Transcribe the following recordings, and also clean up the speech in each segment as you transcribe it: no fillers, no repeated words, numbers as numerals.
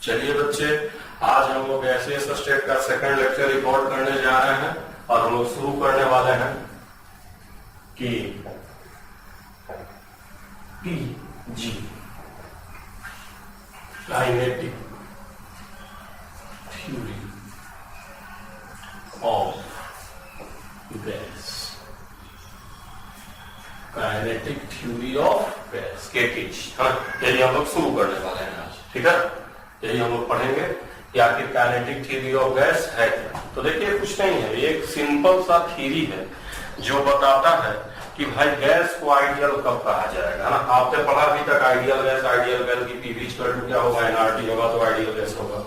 चलिए बच्चे, आज हम लोग गैसियस स्टेट का सेकंड लेक्चर रिकॉर्ड करने जा रहे हैं और हम लोग शुरू करने वाले हैं कि PG kinetic theory of gas. Kinetic theory of gas KTG, हाँ, यही हम लोग शुरू करने वाले हैं आज। ठीक है, यही हम लोग पढ़ेंगे कि आखिर काइनेटिक थ्योरी ऑफ गैस है क्या। तो देखिए, कुछ नहीं है, ये एक सिंपल सा थ्योरी है जो बताता है कि भाई गैस को आइडियल कब कहा जाएगा ना। आपने पढ़ा अभी तक आइडियल गैस की पीवी इक्वल टू क्या होगा, एनआरटी होगा तो आइडियल गैस होगा।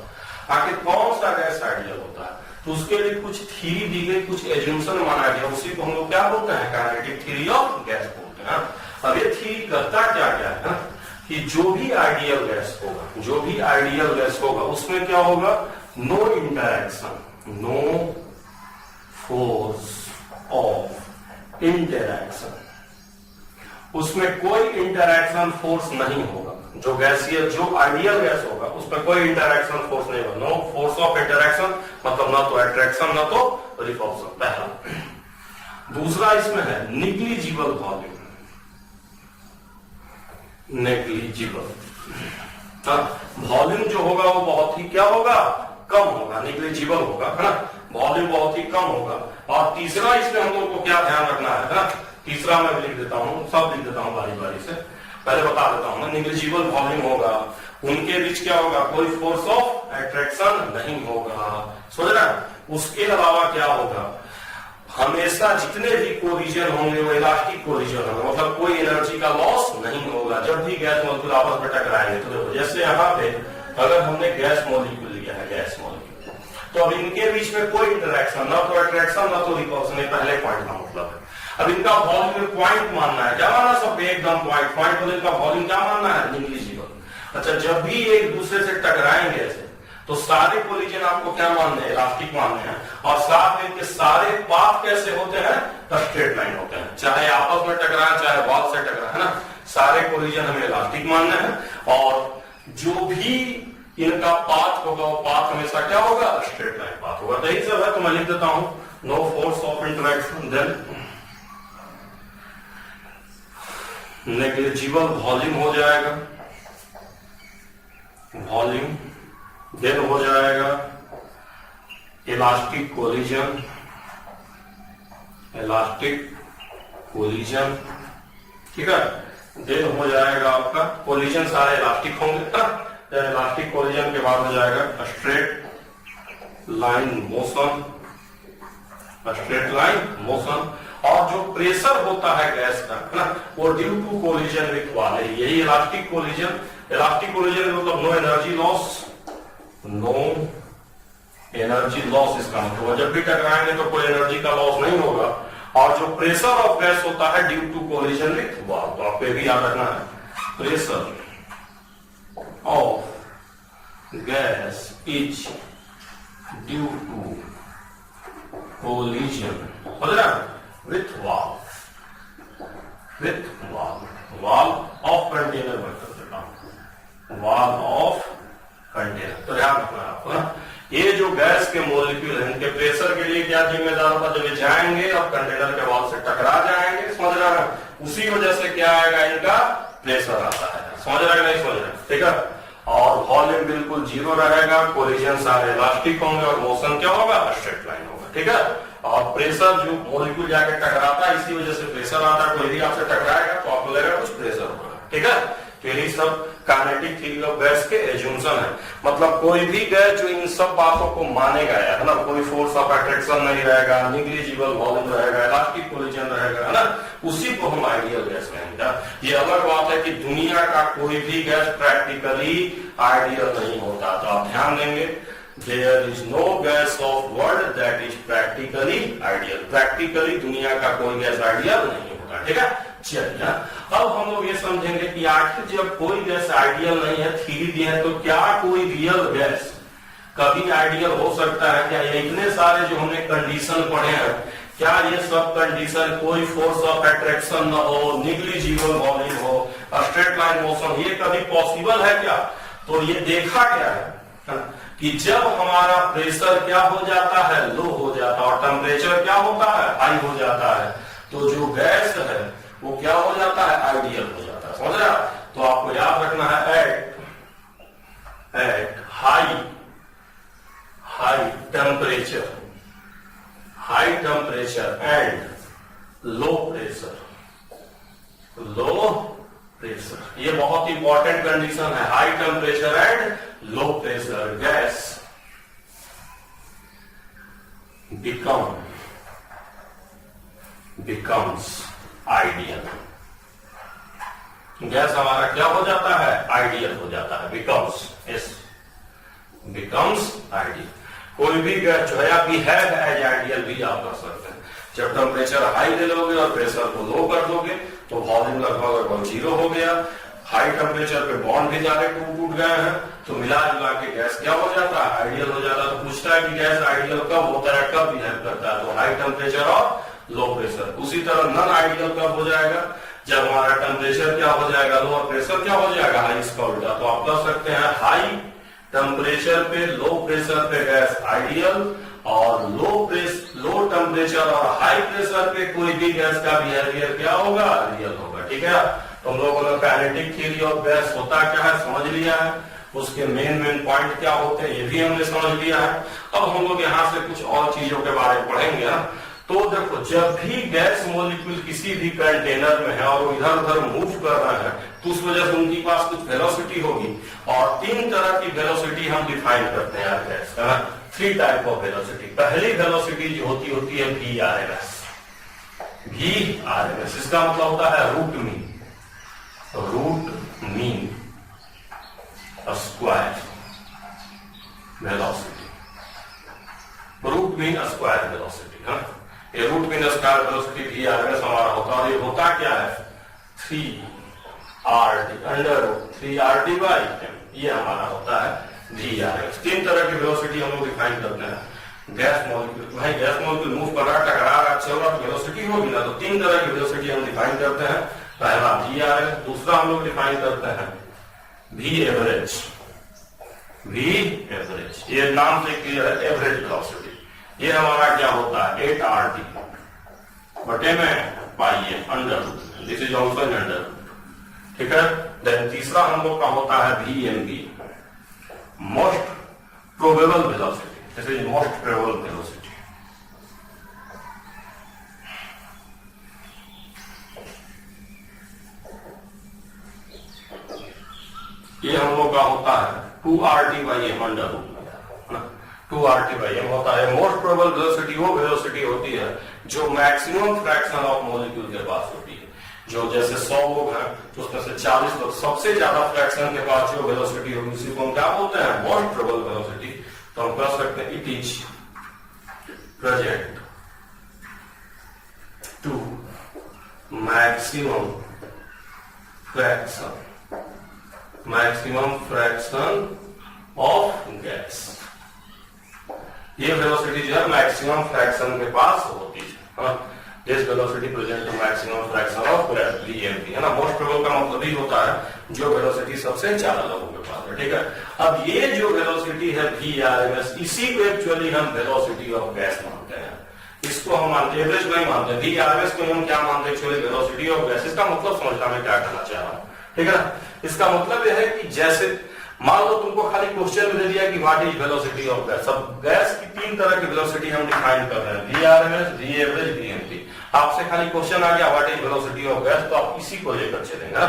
आखिर कौन सा गैस आइडियल होता है, तो उसके लिए कुछ थ्योरी दी गई, कुछ एज्यूम्पशन माना गया, उसी को हम लोग क्या बोलते हैं, काइनेटिक थ्योरी ऑफ गैस बोलते हैं। अब ये थ्योरी करता क्या क्या है कि जो भी आइडियल गैस होगा उसमें क्या होगा, no interaction, no force of interaction, उसमें कोई इंटरैक्शन फोर्स नहीं होगा। जो गैसीय जो आइडियल गैस होगा उसमें कोई इंटरैक्शन फोर्स नहीं होगा, नो फोर्स ऑफ इंटरैक्शन, मतलब ना तो अट्रैक्शन ना तो रिपल्शन, पहला। दूसरा इसमें है निग्लिजिबल वॉल्यूम, नेग्लिजिबल, वॉल्यूम जो होगा वो बहुत ही क्या होगा, कम होगा, नेग्लिजिबल होगा, है ना, वॉल्यूम बहुत ही कम होगा। और तीसरा इसमें हम लोग को क्या ध्यान रखना है, तीसरा मैं लिख देता हूँ, सब लिख देता हूँ बारी बारी से, पहले बता देता हूँ ना। नेग्लिजिबल वॉल्यूम होगा, उनके बीच क्या होगा, कोई फोर्स ऑफ अट्रैक्शन नहीं होगा, समझ रहे हैं। उसके अलावा क्या होगा, हमेशा जितने भी कोलिजन होंगे वो इलास्टिक कोलिजन होगा, मतलब कोई एनर्जी का लॉस नहीं होगा जब भी गैस मॉलिक्यूल आपस में टकराएंगे। तो देखो, जैसे यहाँ पे अगर हमने गैस मॉलिक्यूल लिया है, गैस मॉलिक्यूल, तो अब इनके बीच में कोई इंटरैक्शन, ना तो अट्रैक्शन ना तो रिपल्शन, ये पहले पॉइंट का मतलब है। अब इनका वॉल्यूम पॉइंट मानना है, क्या मानना, सब एकदम पॉइंट मतलब इनका वॉल्यूम क्या मानना है, नेग्लिजिबल। अच्छा, जब भी एक दूसरे से टकराएंगे ऐसे, तो सारे कोलिजन आपको क्या मानने हैं, इलास्टिक मानने हैं, और साथ में इनके सारे पाथ कैसे होते हैं, स्ट्रेट लाइन होते हैं, चाहे आपस में टकराए चाहे वॉल से टकराए, है ना। सारे कोलिजन हमें इलास्टिक मानने हैं, और जो भी इनका पाथ होगा वो पाथ हमेशा क्या होगा, स्ट्रेट लाइन पाथ होगा। तो यही सब है, तो मैं लिख देता हूं no force of interaction, then negligible volume हो जाएगा, वॉल्यूम, देन हो जाएगा इलास्टिक कोलिजन, ठीक है। देन हो जाएगा आपका कोलिजन, सारे इलास्टिक होंगे, देन इलास्टिक कोलिजन के बाद हो जाएगा स्ट्रेट लाइन मोशन, और जो प्रेशर होता है गैस का, है ना, वो due to collision with wall, यही इलास्टिक कोलिजन मतलब नो एनर्जी लॉस, इसका मतलब जब भी टकराएंगे तो कोई एनर्जी का लॉस नहीं होगा। और जो प्रेशर ऑफ गैस होता है due to collision with wall, तो आपको भी याद रखना है, pressure of gas is due to collision with wall of container, wall of container। तो ध्यान रखना आपको ना, ये जो गैस के मॉलिक्यूल हैं, इनके प्रेशर के लिए क्या जिम्मेदार होता है, जब ये जाएंगे और कंटेनर के वॉल से टकरा जाएंगे, समझ रहा है, उसी वजह से क्या आएगा, इनका प्रेशर आता है, समझ रहा है नहीं समझ रहे, ठीक है। और वॉल्यूम बिल्कुल जीरो रहेगा, कोलिजन सारे इलास्टिक होंगे, और मोशन क्या होगा, स्ट्रेट लाइन होगा, ठीक है। और प्रेशर जो मॉलिक्यूल जाके टकराता है, इसी वजह से प्रेशर आता है, कोई भी आपसे टकराएगा तो आपको लगेगा कुछ प्रेशर होगा, ठीक है। तो यही सब काइनेटिक थ्योरी ऑफ गैस के एज्यूम्पशन है, मतलब कोई भी गैस जो इन सब बातों को मानेगा, है ना, कोई फोर्स ऑफ अट्रैक्शन नहीं रहेगा, नेग्लिजिबल वॉल्यूम रहेगा, इलास्टिक कोलिजन रहेगा, है ना, उसी को हम आइडियल गैस कहेंगे। ये अलग बात है कि दुनिया का कोई भी गैस प्रैक्टिकली आइडियल नहीं होता, तो आप ध्यान देंगे, there is no gas of world that is practically ideal, practically दुनिया का कोई गैस आइडियल नहीं होता, ठीक है। चलिए, अब हम लोग ये समझेंगे कि आखिर जब कोई गैस आइडियल नहीं है, थ्योरी दी है, तो क्या कोई रियल गैस कभी आइडियल हो सकता है क्या। ये इतने सारे जो हमने कंडीशन पढ़े हैं, क्या ये सब कंडीशन कोई फोर्स ऑफ अट्रैक्शन न हो, नेग्लिजिबल वॉल्यूम हो, स्ट्रेट लाइन मोशन, ये कभी पॉसिबल है क्या। तो ये देखा गया है कि जब हमारा प्रेशर क्या हो जाता है, लो हो जाता है, और टेम्परेचर क्या होता है, हाई हो जाता है, तो जो गैस है वो क्या हो जाता है, आइडियल हो जाता है। समझ रहा? तो आपको याद रखना है at high temperature and low pressure, ये बहुत इंपॉर्टेंट कंडीशन है। High temperature and low pressure gas becomes ideal. Gas हमारा क्या हो जाता है, आइडियल हो जाता है, becomes आइडियल। कोई भी गैस जो है या बिहेव एज आइडियल भी आप कर सकते हैं। जब टेम्परेचर हाई ले लोगे और प्रेशर को लो कर दोगे तो वॉल्यूम लगभग 0 हो गया। हाई टेम्परेचर पे बॉन्ड भी जाके टूट गए हैं, तो मिला जुला के गैस क्या हो जाता है, आइडियल हो जाता है। तो पूछता है कि गैस आइडियल कब होता है, कब बिहेव करता है, तो हाई टेम्परेचर और लो प्रेशर। उसी तरह नॉन आइडियल कब हो जाएगा, जब हमारा टेम्परेचर क्या हो जाएगा, लो, और प्रेशर क्या हो जाएगा, हाई, इसका उल्टा। तो आप कह सकते हैं हाई टेम्परेचर पे लो प्रेशर पे गैस आइडियल, और लो टेम्परेचर और हाई प्रेशर पे कोई भी गैस का बिहेवियर क्या होगा, रियल होगा। ठीक है, तो हम लोगों ने काइनेटिक थ्योरी ऑफ गैस होता क्या है समझ लिया है, उसके मेन पॉइंट क्या होते हैं ये भी हमने समझ लिया है। अब हम लोग यहाँ से कुछ और चीजों के बारे में पढ़ेंगे। तो देखो, जब भी गैस मॉलिक्यूल किसी भी कंटेनर में है और वो इधर उधर मूव कर रहे हैं, तो उस वजह से उनके पास कुछ वेलोसिटी होगी, और 3 तरह की वेलोसिटी हम डिफाइन करते हैं गैस का। 3 टाइप ऑफ वेलोसिटी। पहली वेलोसिटी जो होती है VRMS। इसका मतलब होता है root mean square velocity. Root mean square velocity है। ये root mean square velocity VRMS हमारा होता है। और ये होता क्या है, 3RT under 3RT by m, ये हमारा होता है VRMS। 3 तरह की वेलोसिटी हम लोग डिफाइन करते हैं। गैस मॉलिक्यूल, भाई गैस मॉलिक्यूल मूव कर रहा है, टकरा रहा है, चल रहा, तो वेलोसिटी होगी ना। तो 3 तरह की वेलोसिटी हम डिफाइन करते हैं। पहला VRMS, दूसरा हम लोग डिफाइन करते हैं V एवरेज। ये नाम से क्लियर है, एवरेज वेलोसिटी। ये हमारा क्या होता है 8RT बटे में pi m under root, this is also an under root. ठीक है, देन तीसरा हम लोग का होता है VMV, most probable velocity. This is most probable velocity. ये हम लोग का होता है 2RT by m under root. 2RT by m होता है मोस्ट प्रोबेबल वेलोसिटी। वो वेलोसिटी होती है जो मैक्सिमम फ्रैक्शन ऑफ मॉलिक्यूल के पास होती है। जो जैसे 100 लोग हैं तो उसमें से 40 लोग, सबसे ज्यादा फ्रैक्शन के पास जो वेलोसिटी होगी उसी को हम क्या बोलते हैं, मोस्ट प्रोबेबल वेलोसिटी। तो हम कह सकते हैं it is present to maximum fraction of gas. ये वेलोसिटी जो है मैक्सिमम फ्रैक्शन के पास होती है। This velocity present to maximum fraction of VMV, है ना। मोस्ट प्रोबेबल का मतलब ही होता है जो वेलोसिटी सबसे ज्यादा लोगों के पास है। ठीक है, अब ये जो वेलोसिटी है VRMS, इसी को एक्चुअली हम वेलोसिटी ऑफ गैस मानते हैं। इसको हम मानते एवरेज नहीं मानते, VRMS को हम क्या मानते हैं एक्चुअली, वेलोसिटी ऑफ गैस। इसका मतलब समझना मैं क्या कहना चाह रहा हूँ। ठीक है, इसका मतलब यह है कि जैसे मान लो तुमको खाली क्वेश्चन में दे दिया कि what is velocity of gas. अब गैस की 3 तरह की वेलोसिटी हम डिफाइन कर रहे हैं, VRMS, V एवरेज, VMV। आपसे खाली क्वेश्चन आ गया what is velocity of gas, तो आप इसी को लेकर चलेंगे।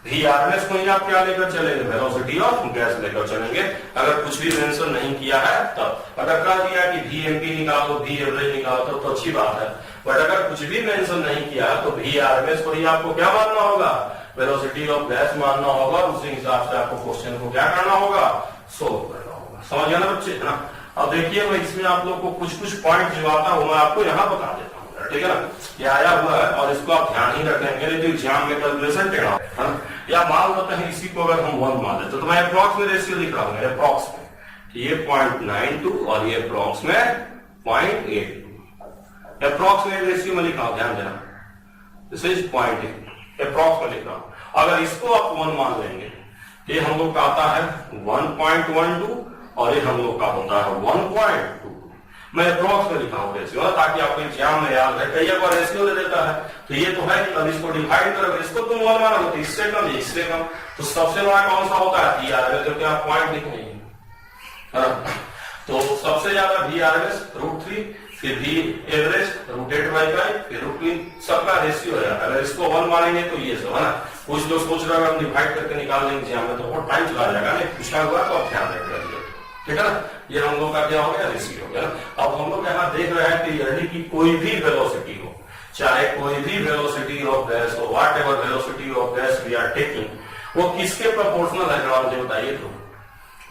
VRMS को ही आप क्या लेकर चलेंगे, वेलोसिटी ऑफ गैस लेकर चलेंगे। अगर कुछ भी मेंशन नहीं किया है तब, अगर कह दिया कि VMP निकालो, V एवरेज निकालो तो अच्छी बात है। बट अगर कुछ भी मेंशन नहीं किया तो VRMS को ही आपको क्या मानना होगा, वेलोसिटी ऑफ गैस मानना होगा। उसी हिसाब से आपको क्वेश्चन को क्या करना होगा, सोल्व करना होगा। समझ गया ना बच्चे, है ना। अब देखिए मैं इसमें आप लोग को कुछ पॉइंट जो आता है वो मैं आपको यहाँ बता देता हूँ। ठीक है ना, ये आया हुआ है और इसको आप ध्यान ही रखेंगे, नहीं तो एग्जाम में कैलकुलेशन टेढ़ा है। या मान लेते हैं इसी को अगर हम 1 मान लेते तो मैं अप्रॉक्स में रेशियो लिख रहा हूँ, अप्रॉक्स में ये 0.92 और ये अप्रॉक्स में 0.82। अप्रॉक्स में रेशियो में लिखा हूं, ध्यान देना, दिस इज 0.8 अप्रॉक्स में लिख रहा हूं। अगर इसको आप 1 मान लेंगे, ये हम लोग का आता है 1.12 और ये हम लोग का होता है 1.22। मैं अप्रॉक्स में लिखा हूँ रेशियो ताकि आपको एग्जाम में याद है, कई बार रेशियो दे देता है तो ये तो है, अब इसको डिवाइड करो, इसको तुम 1 मानो तो इससे कम इससे कम, तो सबसे बड़ा कौन सा होता है VRMS, क्योंकि आप पॉइंट लिख नहीं है। तो सबसे ज्यादा VRMS √3, फिर V एवरेज √8/5, फिर √3, सबका रेशियो है। अगर इसको 1 मानेंगे तो ये सब है ना। कुछ लोग सोच रहे हैं हम डिवाइड करके निकाल देंगे एग्जाम में तो बहुत टाइम चला जाएगा, नहीं पूछा हुआ तो आप ध्यान रखिए, ठीक है ना। ये हम लोग का क्या हो गया, रेशियो हो गया। अब हम लोग यहाँ देख रहे हैं कि यदि की कोई भी वेलोसिटी हो, चाहे कोई भी वेलोसिटी ऑफ गैस हो, whatever velocity of gas we are taking, वो किसके प्रोपोर्शनल है, जरा मुझे बताइए। तो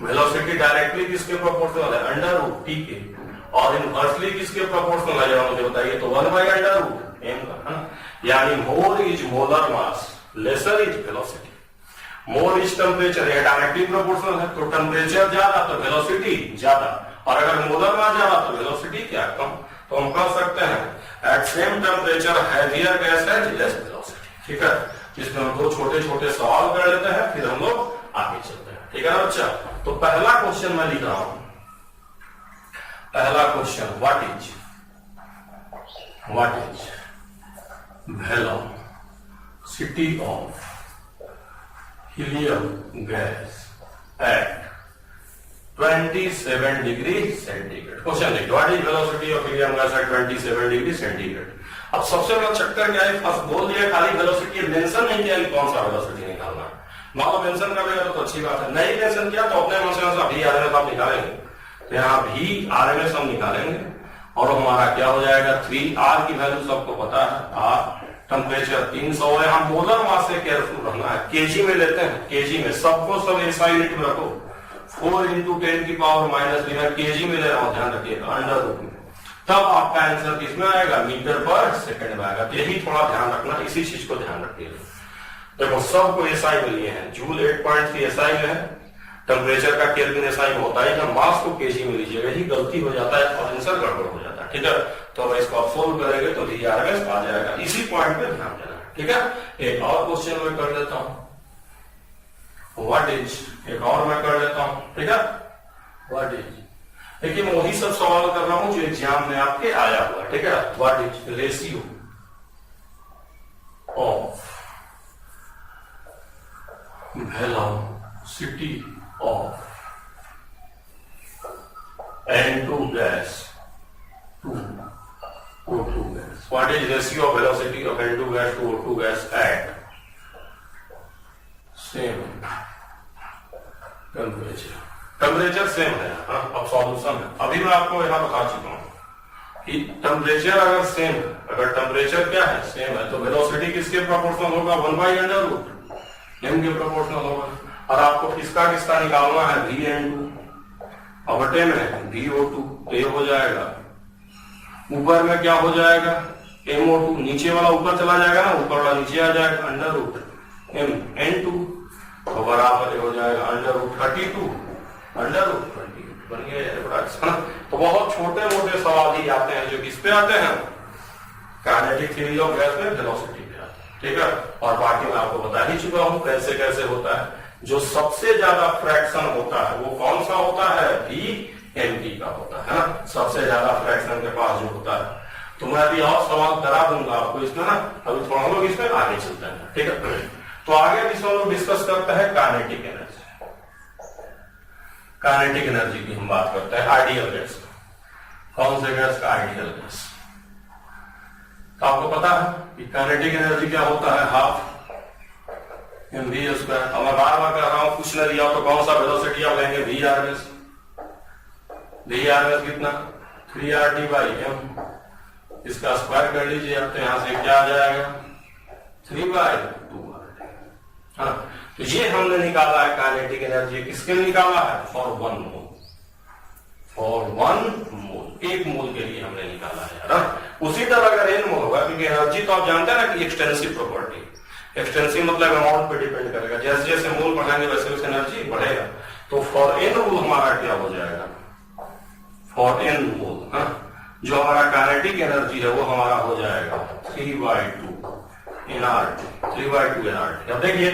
वेलोसिटी डायरेक्टली किसके प्रोपोर्शनल है, √T के, और इनवर्सली किसके प्रोपोर्शनल है, जरा मुझे बताइए। तो 1/√m का, यानी more is molar mass, lesser is velocity. More is temperature, ये डायरेक्टली प्रोपोर्शनल है, तो टेम्परेचर ज्यादा तो वेलोसिटी ज्यादा, और अगर मोलर मास ज्यादा तो वेलोसिटी क्या कम। तो हम कह सकते हैं at same temperature heavier gas है लेस वेलोसिटी, ठीक है। इसमें हम दो छोटे छोटे सवाल कर लेते हैं, फिर हम लोग आगे चलते हैं, ठीक है बच्चा। तो पहला क्वेश्चन मैं लिख रहा हूं, पहला question, what is velocity of helium gas at 27 degree centigrade. Question देखिए, what is velocity of helium gas at 27 degree centigrade. अब सबसे बड़ा चक्कर क्या है, फर्स्ट बोल दिया खाली वेलोसिटी, मेंशन नहीं किया कि कौन सा वेलोसिटी निकालना है। मान लो मेंशन कर देगा तो अच्छी बात है, नहीं मेंशन किया तो अपने मन से VRMS आप निकालेंगे, तो यहाँ VRMS हम निकालेंगे और हमारा क्या हो जाएगा, 3R की वैल्यू सबको पता है, R टेम्परेचर 300 है। हम मोलर मास से केयरफुल रहना है, केजी में लेते हैं, केजी में सबको सब ऐसा यूनिट में रखो, 4 × 10⁻⁻⁻, केजी में ले रहा हूं, ध्यान रखिएगा, √, तब आपका आंसर किसमें आएगा, मीटर पर सेकंड में आएगा। यही थोड़ा ध्यान रखना, इसी चीज को ध्यान रखिएगा। देखो सबको एसआई में लिए हैं, जूल 8.3 एसआई में है, टेम्परेचर का केल्विन एसआई में होता है, मास को केजी में लीजिएगा, यही गलती हो जाता है और आंसर गड़बड़ हो जाता है, ठीक है। तो अब इसको आप सोल्व करेंगे तो VRMS आ जाएगा, इसी पॉइंट पे ध्यान देना, ठीक है। एक और क्वेश्चन मैं कर देता हूं, व्हाट इज, एक और मैं कर देता हूं, ठीक है, व्हाट इज। देखिए मैं वही सब सवाल कर रहा हूं जो एग्जाम में आपके आया हुआ, ठीक है। What is ratio of velocity of N2 gas to O2 gas. What is ratio of velocity of N2 gas to O2 gas at same temperature? Temperature same है, अब सॉल्यूशन है। अभी मैं आपको यहाँ बता चुका हूँ कि टेम्परेचर अगर सेम है, अगर टेम्परेचर क्या है सेम है, तो वेलोसिटी किसके प्रोपोर्शनल होगा, 1/√m के प्रोपोर्शनल होगा। और आपको किसका किसका निकालना है, VN2 और बटे में VO2, तो ये हो जाएगा, ऊपर में क्या हो जाएगा, MO2, नीचे वाला ऊपर चला जाएगा ना, ऊपर वाला नीचे आ जाएगा, √MN2, तो बराबर हो जाएगा √32, √20 बन गया, बड़ा अच्छा। तो बहुत छोटे मोटे सवाल ही आते हैं, जो किस पे आते हैं, काइनेटिक थ्योरी ऑफ गैस में वेलोसिटी पे आते हैं, ठीक है। और बाकी मैं आपको बता ही चुका हूं कैसे कैसे होता है। जो सबसे ज्यादा फ्रैक्शन होता है वो कौन सा होता है, VMP का होता है ना, सबसे ज्यादा फ्रैक्शन के पास जो होता है। तो मैं अभी और सवाल करा दूंगा आपको इसमें ना, अभी थोड़ा लोग इसमें आगे चलते हैं, ठीक है। तो आगे भी हम लोग डिस्कस करते हैं काइनेटिक एनर्जी। काइनेटिक एनर्जी की हम बात करते हैं, आइडियल गैस। कौन से गैस का, आइडियल गैस। तो आपको पता है कि काइनेटिक एनर्जी क्या होता है, ½ mv²। अब मैं बार बार कह रहा हूं, कुछ न दिया तो कौन सा वेलोसिटी आप लेंगे, VRMS। VRMS कितना, 3RT/m, इसका स्क्वायर कर लीजिए आप, तो यहां से क्या आ जाएगा, 3/2RT। हाँ, तो ये हमने निकाला है काइनेटिक एनर्जी, किसके निकाला है, फॉर 1 मोल, फॉर 1 मोल, 1 मोल के लिए हमने निकाला है ना। उसी तरह अगर n मोल होगा, क्योंकि एनर्जी तो आप जानते हैं ना कि एक्सटेंसिव प्रॉपर्टी, एक्सटेंसिव मतलब अमाउंट पे डिपेंड करेगा, जैसे जैसे मोल बढ़ाएंगे वैसे वैसे एनर्जी बढ़ेगा। तो फॉर n मोल हमारा क्या हो जाएगा, फॉर n मोल, हाँ, जो हमारा काइनेटिक एनर्जी है वो हमारा हो जाएगा 3/2 nRT, 3/2 nRT। अब देखिए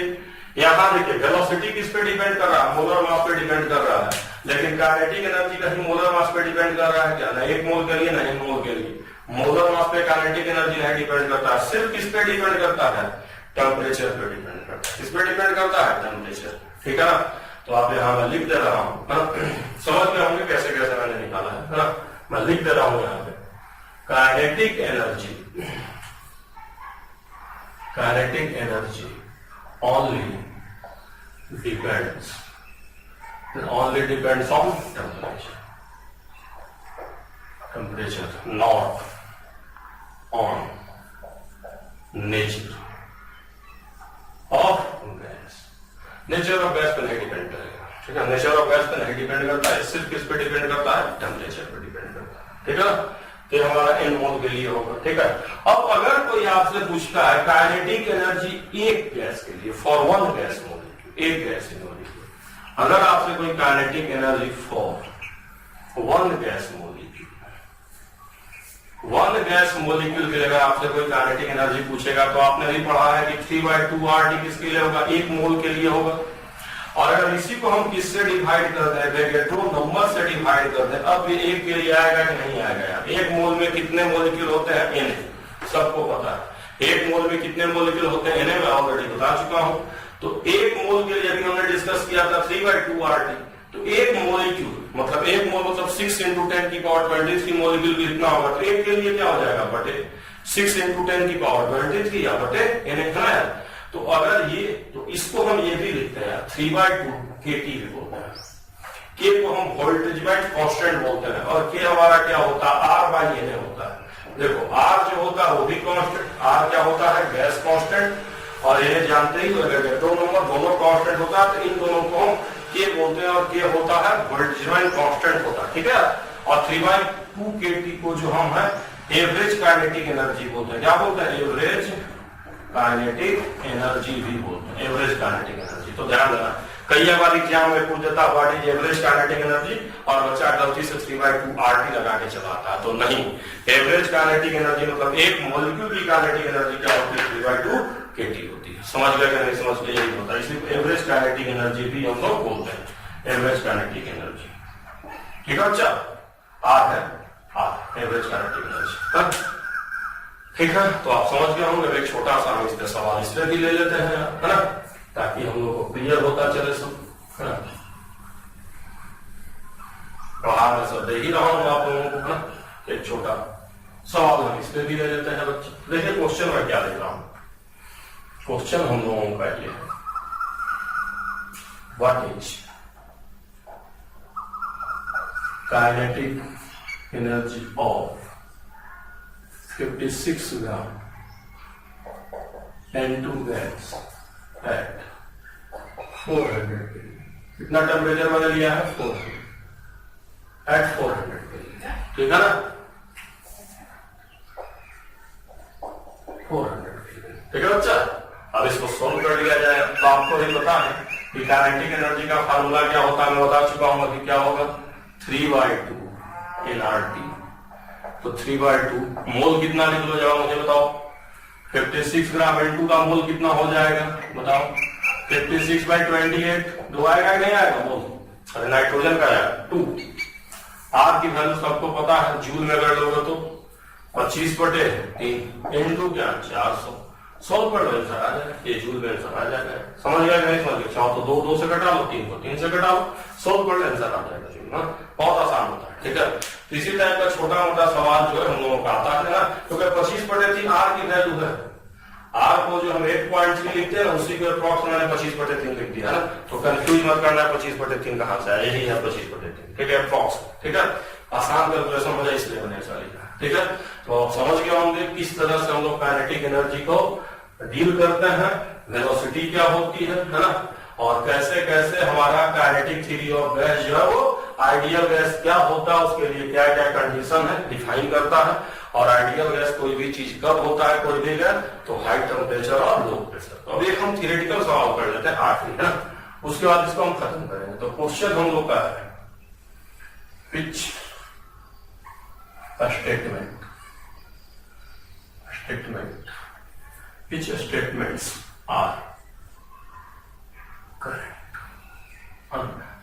यहाँ देखिए वेलोसिटी किस पे डिपेंड कर रहा है, मोलर मास पे डिपेंड कर रहा है। लेकिन काइनेटिक एनर्जी कहीं मोलर मास पे डिपेंड कर रहा है क्या? ना एक मोल के लिए ना एक मोल के लिए। मोलर मास पे काइनेटिक एनर्जी नहीं डिपेंड करता है, सिर्फ किस पे डिपेंड करता है? टेम्परेचर पे डिपेंड करता है। किस पे डिपेंड करता है? टेम्परेचर। ठीक है ना? तो आप यहाँ मैं लिख दे रहा हूँ, समझ गए होंगे कैसे कैसे मैंने निकाला है ना? मैं लिख दे रहा हूँ यहाँ पे, kinetic energy only depends on temperature, not on nature of gas. Nature of gas पे नहीं डिपेंड करेगा। ठीक है, नेचर ऑफ गैस पे नहीं डिपेंड करता है, सिर्फ किस पे डिपेंड करता है? टेम्परेचर पे डिपेंड करता है। ठीक है ना? तो ये हमारा एन मोल के लिए होगा। ठीक है, अब अगर कोई आपसे पूछता है काइनेटिक एनर्जी एक गैस के लिए, फॉर वन गैस मॉलिक्यूल, एक गैस मॉलिक्यूल, अगर आपसे कोई kinetic energy for one gas molecule के लिए अगर आपसे कोई काइनेटिक एनर्जी पूछेगा, तो आपने भी पढ़ा है कि 3/2 RT किसके लिए होगा? एक मोल के लिए होगा। और अगर इसी को हम किससे डिवाइड कर दें? एवोगैड्रो नंबर से डिवाइड कर दें, अब ये एक के लिए आएगा कि नहीं आएगा? यार एक मोल में कितने मॉलिक्यूल होते हैं? एन, सबको पता है। एक मोल में कितने मॉलिक्यूल होते हैं? एन मैं ऑलरेडी बता चुका हूं। तो एक मोल के लिए अभी हमने डिस्कस किया था 3/2 RT। तो एक मॉलिक्यूल मतलब एक मोल मतलब 6 × 10⁻23 मॉलिक्यूल कितना होगा? तो एक के लिए क्या हो जाएगा? बटे 6 × 10⁻23 या बटे एन है। तो अगर ये, तो इसको हम ये भी लिखते हैं 3/2 kT भी बोलते हैं। के को हम वोल्टेज कांस्टेंट बोलते हैं, और के हमारा क्या होता है? R/N होता है। देखो R जो होता है वो भी कांस्टेंट, R क्या होता है? गैस कांस्टेंट, और ये जानते ही होंगे दो नंबर दोनों कांस्टेंट होता है, तो इन दोनों को हम के बोलते हैं, और के होता है वोल्टेज कांस्टेंट होता है। ठीक है, और 3/2 kT को जो हम है एवरेज काइनेटिक एनर्जी बोलते हैं। क्या बोलते हैं? एवरेज काइनेटिक एनर्जी भी बोलते हैं, एवरेज काइनेटिक एनर्जी। तो ध्यान देना, कई बार एग्जाम में पूछ देता what is average kinetic energy, और बच्चा गलती से 3/2 RT लगा के चलाता है। तो नहीं, एवरेज काइनेटिक एनर्जी मतलब एक मॉलिक्यूल की काइनेटिक एनर्जी क्या होती है? 3/2 kT होती है। समझ गए कि नहीं समझ गए? यही होता है, इसलिए एवरेज काइनेटिक एनर्जी भी हम लोग बोलते हैं, एवरेज काइनेटिक एनर्जी। ठीक है बच्चा, आर है आर, एवरेज काइनेटिक एनर्जी। ठीक है, तो आप समझ गए होंगे। एक छोटा सा हम इसका सवाल इसलिए भी ले लेते हैं, है ना, ताकि हम लोग को क्लियर होता चले सब, है ना। पढ़ा मैं सब दे ही रहा हूं आप लोगों को, है ना। एक छोटा सवाल हम इसलिए भी ले लेते हैं बच्चे। देखिए क्वेश्चन में क्या लिख रहा हूं। क्वेश्चन हम लोगों का ये है, what is kinetic energy of 56 gram N2 gas at 400 kelvin. कितना टेम्परेचर मैंने लिया है? 400 एट 400 केल्विन। ठीक है ना, 400 केल्विन। ठीक है बच्चा, अब इसको सोल्व कर लिया जाए। तो आपको भी पता है कि काइनेटिक एनर्जी का फार्मूला क्या होता है, मैं बता चुका हूं कि क्या होगा? 3/2 nRT। तो 3/2 मोल कितना लिख लो जरा मुझे बताओ। 56 ग्राम N2 का मोल कितना हो जाएगा बताओ? 56/28 दो आएगा नहीं आएगा मोल? अरे नाइट्रोजन का आएगा 2। R की वैल्यू सबको पता है, जूल में अगर लोगे तो 25/3 N2 क्या 400। 100 पर आंसर आ जाएगा, ये जूल में आंसर आ जाएगा। समझ गया कि नहीं समझ गया? चाहो तो 2 से घटा लो, 3 को 3 से घटा लो, 100 पर आंसर आ जाएगा जूल में। बहुत आसान होता है। ठीक है, इसी टाइप का छोटा मोटा सवाल जो है हम लोगों का आता है ना, क्योंकि 25/3 R की वैल्यू है। R को जो हम 1 पॉइंट लिखते हैं उसी को अप्रॉक्स मैंने 25/3 लिख दिया है ना। तो कंफ्यूज मत करना 25/3 कहां से आया, यही है 25/3। ठीक है, अप्रॉक्स। ठीक है, आसान कैलकुलेशन हो जाए इसलिए मैंने ऐसा लिखा। ठीक है, तो आप समझ गए होंगे किस तरह से हम लोग काइनेटिक एनर्जी को डील करते हैं, वेलोसिटी क्या होती है ना, और कैसे कैसे हमारा काइनेटिक थ्योरी ऑफ गैस जो है वो आइडियल गैस क्या होता है, उसके लिए क्या क्या कंडीशन है डिफाइन करता है। और आइडियल गैस कोई भी चीज कब होता है, कोई भी गैस तो हाई टेम्परेचर और लो प्रेशर। तो अब एक हम थियोरेटिकल सवाल कर लेते हैं आखिरी, है ना, उसके बाद इसको हम खत्म करेंगे। तो क्वेश्चन हम लोग का है which statements are correct?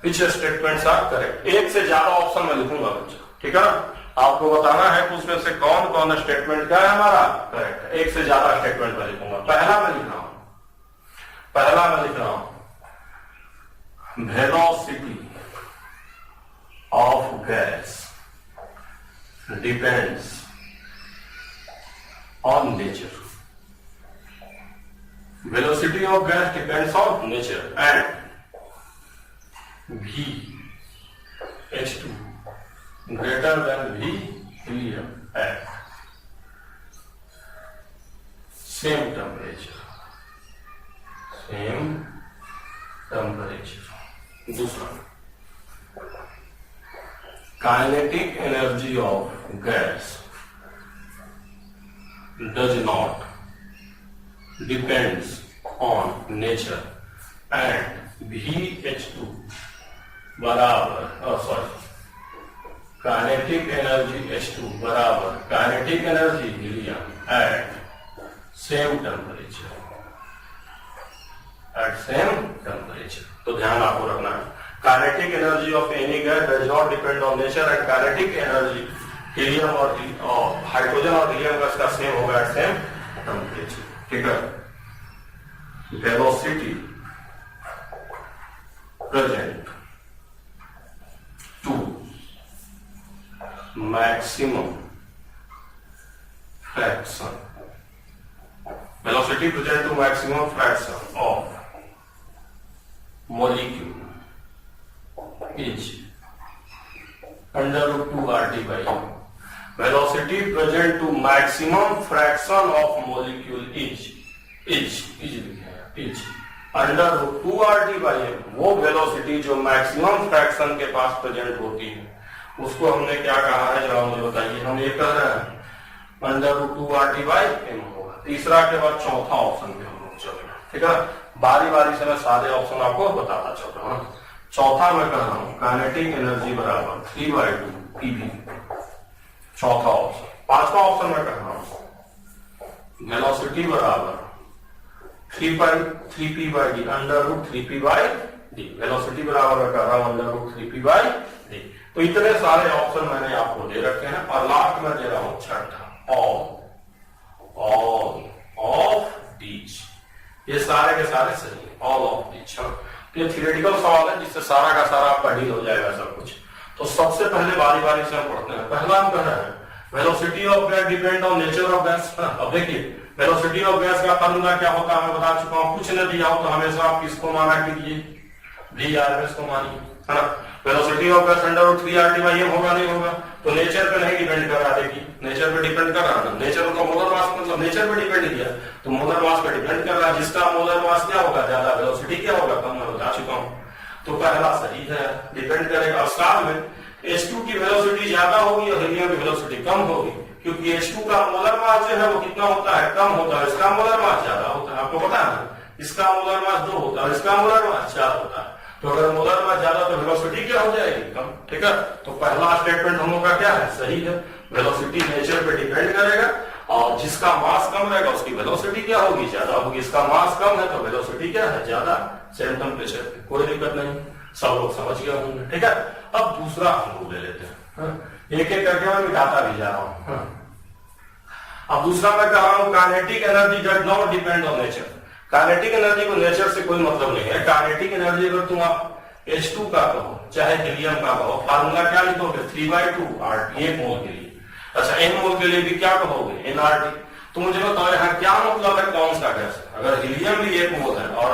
Which statements are correct. एक से ज्यादा ऑप्शन में लिखूंगा बच्चा, ठीक है ना। आपको बताना है कि उसमें से कौन कौन स्टेटमेंट क्या है हमारा करेक्ट है। एक से ज्यादा स्टेटमेंट में लिखूंगा। पहला मैं लिख रहा हूं velocity of gas depends on nature. Velocity of gas depends on nature and VH2 greater than V helium at same temperature। दूसरा, kinetic energy of gas does not depends on nature and VH2 बराबर kinetic energy H2 बराबर kinetic energy helium at same temperature. तो ध्यान आपको रखना है, kinetic energy of any gas does not depend on nature and kinetic energy helium और hydrogen और helium gas का सेम होगा एट सेम टेम्परेचर, ठीक है। Velocity present to maximum fraction, velocity present to maximum fraction of molecule is under root 2 RT by m। velocity present to maximum fraction of molecule is under root 2 RT by m। वो velocity जो maximum fraction के पास present होती है उसको हमने क्या कहा है, जरा मुझे बताइए। हम ये कह रहे हैं under root 2 RT by m होगा। तीसरा के बाद चौथा ऑप्शन पे हम लोग चलेंगे, ठीक है। बारी बारी से मैं सारे ऑप्शन आपको बताता चल रहा हूँ। चौथा मैं कह रहा हूँ काइनेटिक एनर्जी बराबर 3/2 PV, चौथा ऑप्शन। पांचवा ऑप्शन मैं कह रहा हूँ वेलोसिटी बराबर 3p/d under root 3p/d। Velocity बराबर कर रहा हूं अंडर रूट 3p/d। तो इतने सारे ऑप्शन मैंने आपको दे रखे हैं और लास्ट में दे रहा हूं छठा ऑल ऑफ दीज। ये सारे के सारे सही है, ऑल ऑफ दीज। ये थियोरेटिकल सवाल है जिससे सारा का सारा आपका डील हो जाएगा सब कुछ। तो सबसे पहले बारी बारी से हम पढ़ते हैं। पहला हम कह रहे हैं velocity of gas depend on nature of gas. अब देखिए वेलोसिटी ऑफ गैस का फार्मूला क्या होता है मैं बता चुका हूं। कुछ न दिया हो तो हमेशा आप किसको माना कीजिए, VRMS को मानिए, है ना। Velocity of gas under root 3 RT by m होगा नहीं होगा, तो नेचर पे नहीं डिपेंड कर रहा। देखिए नेचर पे डिपेंड कर रहा है, नेचर का मोलर मास मतलब नेचर पे डिपेंड किया तो मोलर मास पे डिपेंड कर रहा है। जिसका मोलर मास क्या होगा ज्यादा, वेलोसिटी क्या होगा कम, मैं बता चुका हूं। तो पहला सही है, डिपेंड करेगा। साथ में H2 की वेलोसिटी ज्यादा होगी और हीलियम की वेलोसिटी कम होगी, क्योंकि H2 का मोलर मास जो है वो कितना होता है, कम होता है। इसका मोलर मास ज्यादा होता है, आपको पता है। इसका मोलर मास 2 होता है, इसका मोलर मास 4 होता है। तो अगर मोलर मास ज्यादा तो वेलोसिटी क्या हो जाएगी, कम, ठीक है। तो पहला स्टेटमेंट हम लोग का क्या है, सही है। वेलोसिटी नेचर पे डिपेंड करेगा और जिसका मास कम रहेगा उसकी वेलोसिटी क्या होगी, ज्यादा होगी। इसका मास कम है तो वेलोसिटी क्या है, ज्यादा। सेम टेम्परेचर पे कोई दिक्कत नहीं, सब लोग समझ गए होंगे, ठीक है। अब दूसरा हम लोग ले लेते हैं, एक एक करके मैं मिटाता भी जा रहा हूं। अब दूसरा मैं कह रहा हूं kinetic energy does not depend on nature. Kinetic energy को नेचर से कोई मतलब नहीं है। काइनेटिक एनर्जी अगर तुम आप H2 का कहो चाहे हीलियम का कहो, फार्मूला क्या लिखोगे, 3/2 RT 1 मोल के लिए। अच्छा n मोल के लिए भी क्या कहोगे, nRT। तो मुझे बताओ यहाँ क्या मतलब है, कौन सा गैस है। अगर हीलियम भी 1 मोल है और